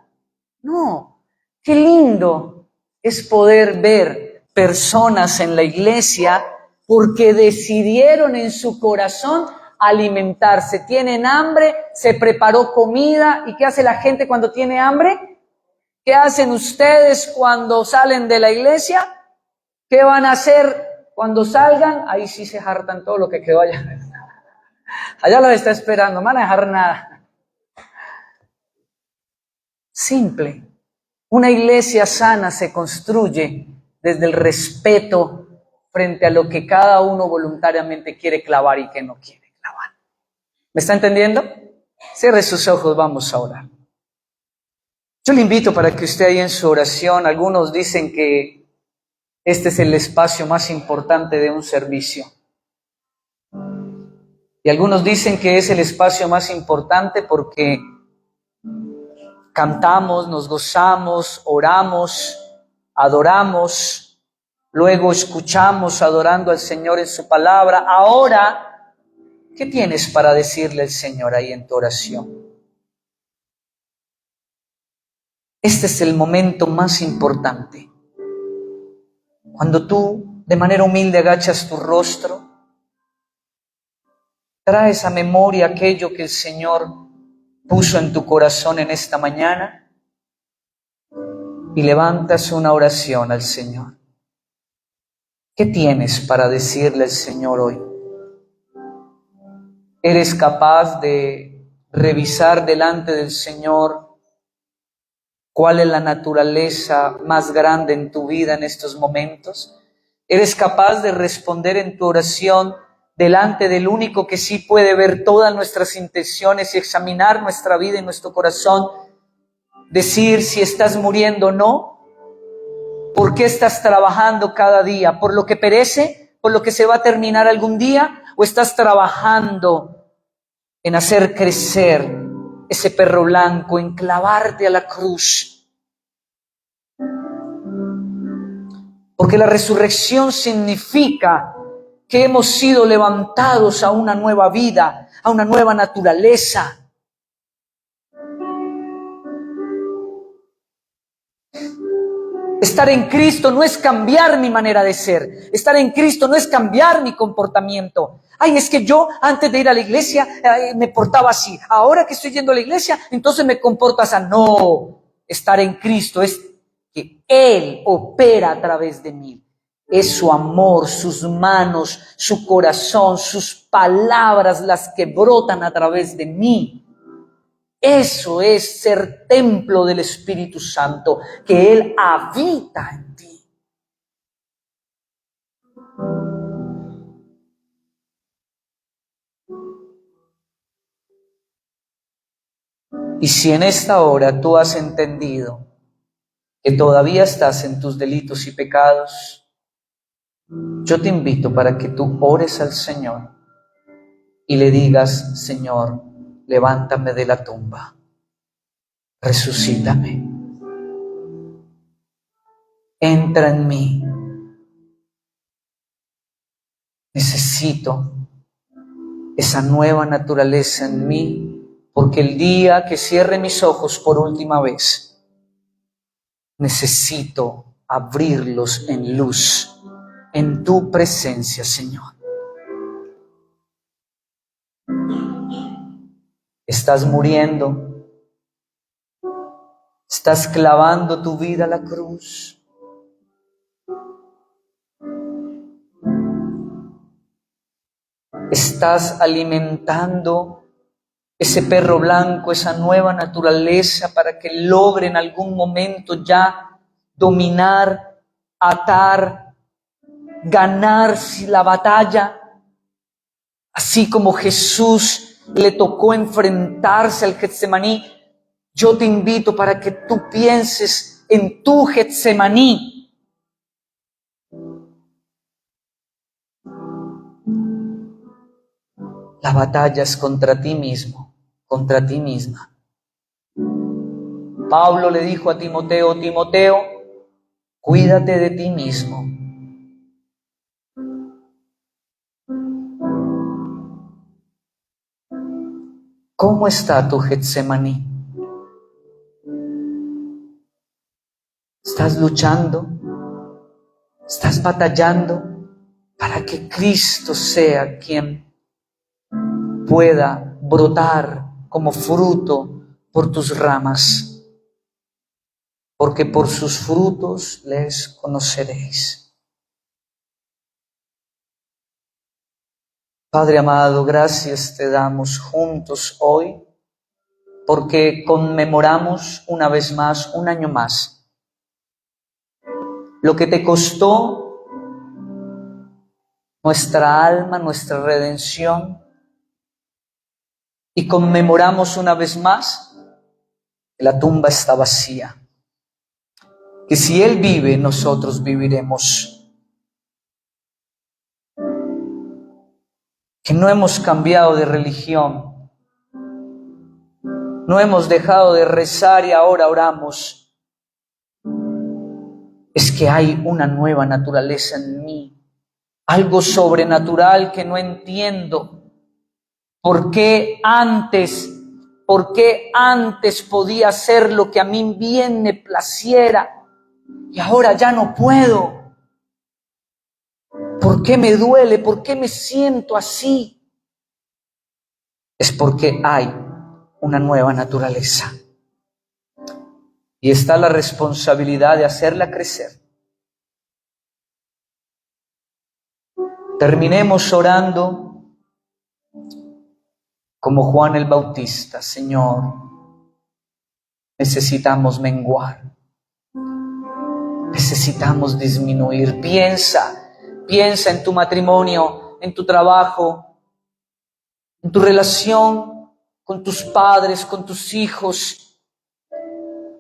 No, qué lindo es poder ver personas en la iglesia porque decidieron en su corazón alimentarse. Tienen hambre, se preparó comida. ¿Y qué hace la gente cuando tiene hambre? ¿Qué hacen ustedes cuando salen de la iglesia? ¿Qué van a hacer cuando salgan? Ahí sí se hartan todo lo que quedó allá. Allá los está esperando, no van a dejar nada. Simple. Una iglesia sana se construye desde el respeto frente a lo que cada uno voluntariamente quiere clavar y que no quiere clavar. ¿Me está entendiendo? Cierre sus ojos, vamos a orar. Yo le invito para que usted ahí en su oración, algunos dicen que este es el espacio más importante de un servicio. Y algunos dicen que es el espacio más importante porque cantamos, nos gozamos, oramos, adoramos, luego escuchamos adorando al Señor en su palabra. Ahora, ¿qué tienes para decirle al Señor ahí en tu oración? Este es el momento más importante. Cuando tú de manera humilde agachas tu rostro, traes a memoria aquello que el Señor puso en tu corazón en esta mañana y levantas una oración al Señor. ¿Qué tienes para decirle al Señor hoy? ¿Eres capaz de revisar delante del Señor cuál es la naturaleza más grande en tu vida en estos momentos? ¿Eres capaz de responder en tu oración delante del único que sí puede ver todas nuestras intenciones y examinar nuestra vida y nuestro corazón? decir si estás muriendo o no? ¿Por qué estás trabajando cada día? ¿Por lo que perece? ¿Por lo que se va a terminar algún día? ¿O estás trabajando en hacer crecer ese perro blanco, en clavarte a la cruz? Porque la resurrección significa que hemos sido levantados a una nueva vida, a una nueva naturaleza. Estar en Cristo no es cambiar mi manera de ser. Estar en Cristo no es cambiar mi comportamiento. Ay, es que yo antes de ir a la iglesia me portaba así. Ahora que estoy yendo a la iglesia, entonces me comporto así. No, estar en Cristo es que Él opera a través de mí. Es su amor, sus manos, su corazón, sus palabras las que brotan a través de mí. Eso es ser templo del Espíritu Santo, que Él habita en ti. Y si en esta hora tú has entendido que todavía estás en tus delitos y pecados, yo te invito para que tú ores al Señor y le digas: Señor, levántame de la tumba, resucítame, entra en mí. Necesito esa nueva naturaleza en mí, porque el día que cierre mis ojos por última vez, necesito abrirlos en luz, en tu presencia, Señor. Estás muriendo, estás clavando tu vida a la cruz. Estás alimentando ese perro blanco, esa nueva naturaleza, para que logre en algún momento ya dominar, atar, ganar la batalla. Así como Jesús le tocó enfrentarse al Getsemaní, yo te invito para que tú pienses en tu Getsemaní. La batalla es contra ti mismo, contra ti misma. Pablo le dijo a Timoteo: Timoteo, cuídate de ti mismo. ¿Cómo está tu Getsemaní? ¿Estás luchando? ¿Estás batallando para que Cristo sea quien pueda brotar como fruto por tus ramas? Porque por sus frutos les conoceréis. Padre amado, gracias te damos juntos hoy, porque conmemoramos una vez más, un año más, lo que te costó nuestra alma, nuestra redención, y conmemoramos una vez más que la tumba está vacía, que si Él vive, nosotros viviremos, que no hemos cambiado de religión, no hemos dejado de rezar y ahora oramos. Es que hay una nueva naturaleza en mí, algo sobrenatural que no entiendo. ¿Por qué antes podía hacer lo que a mí bien me placiera y ahora ya no puedo? ¿Por qué me duele? ¿Por qué me siento así? Es porque hay una nueva naturaleza. Y está la responsabilidad de hacerla crecer. Terminemos orando como Juan el Bautista: Señor, necesitamos menguar, necesitamos disminuir. Piensa en tu matrimonio, en tu trabajo, en tu relación con tus padres, con tus hijos.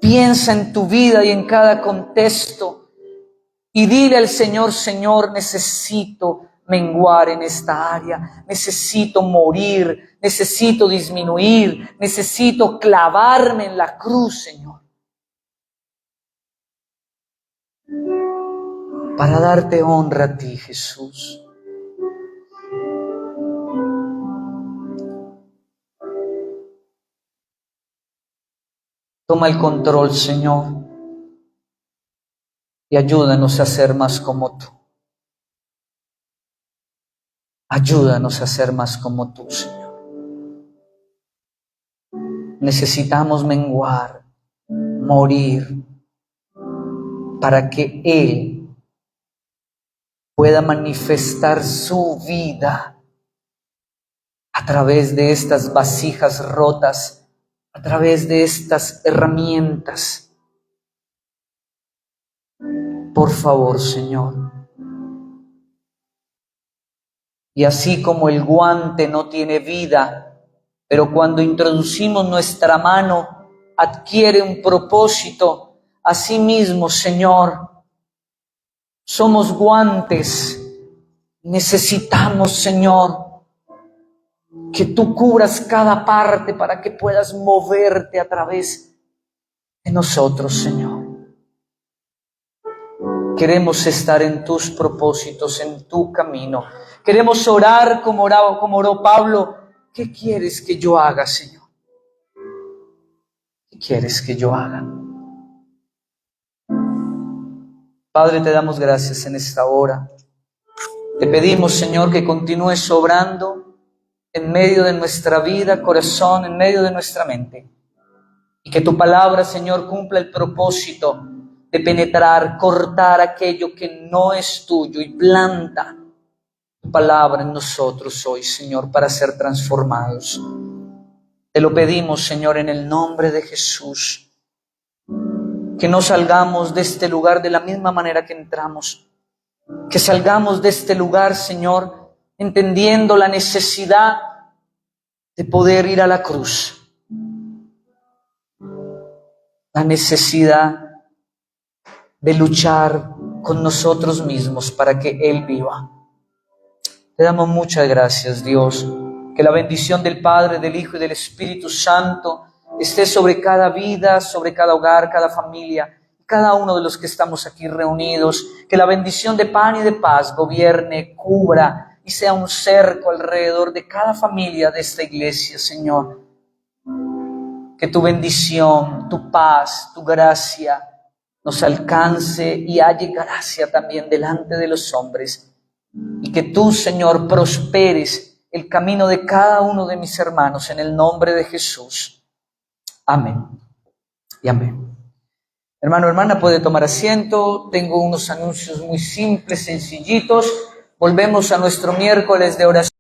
Piensa en tu vida y en cada contexto y dile al Señor: Señor, necesito menguar en esta área, necesito morir, necesito disminuir, necesito clavarme en la cruz, Señor, para darte honra a ti, Jesús. Toma el control, Señor, y ayúdanos a ser más como tú. Ayúdanos a ser más como tú, Señor. Necesitamos menguar, morir, para que Él pueda manifestar su vida a través de estas vasijas rotas, a través de estas herramientas. Por favor, Señor. Y así como el guante no tiene vida, pero cuando introducimos nuestra mano adquiere un propósito, asimismo, Señor, somos guantes. Necesitamos, Señor, que tú cubras cada parte para que puedas moverte a través de nosotros, Señor. Queremos estar en tus propósitos, en tu camino. Queremos orar como oró Pablo. ¿Qué quieres que yo haga, Señor? ¿Qué quieres que yo haga? Padre, te damos gracias en esta hora. Te pedimos, Señor, que continúes obrando en medio de nuestra vida, corazón, en medio de nuestra mente. Y que tu palabra, Señor, cumpla el propósito de penetrar, cortar aquello que no es tuyo y planta tu palabra en nosotros hoy, Señor, para ser transformados. Te lo pedimos, Señor, en el nombre de Jesús. Que no salgamos de este lugar de la misma manera que entramos. Que salgamos de este lugar, Señor, entendiendo la necesidad de poder ir a la cruz, la necesidad de luchar con nosotros mismos para que Él viva. Te damos muchas gracias, Dios. Que la bendición del Padre, del Hijo y del Espíritu Santo esté sobre cada vida, sobre cada hogar, cada familia, cada uno de los que estamos aquí reunidos. Que la bendición de pan y de paz gobierne, cubra y sea un cerco alrededor de cada familia de esta iglesia, Señor. Que tu bendición, tu paz, tu gracia nos alcance y haya gracia también delante de los hombres. Y que tú, Señor, prosperes el camino de cada uno de mis hermanos en el nombre de Jesús. Amén y amén. Hermano, hermana, puede tomar asiento. Tengo unos anuncios muy simples, sencillitos. Volvemos a nuestro miércoles de oración.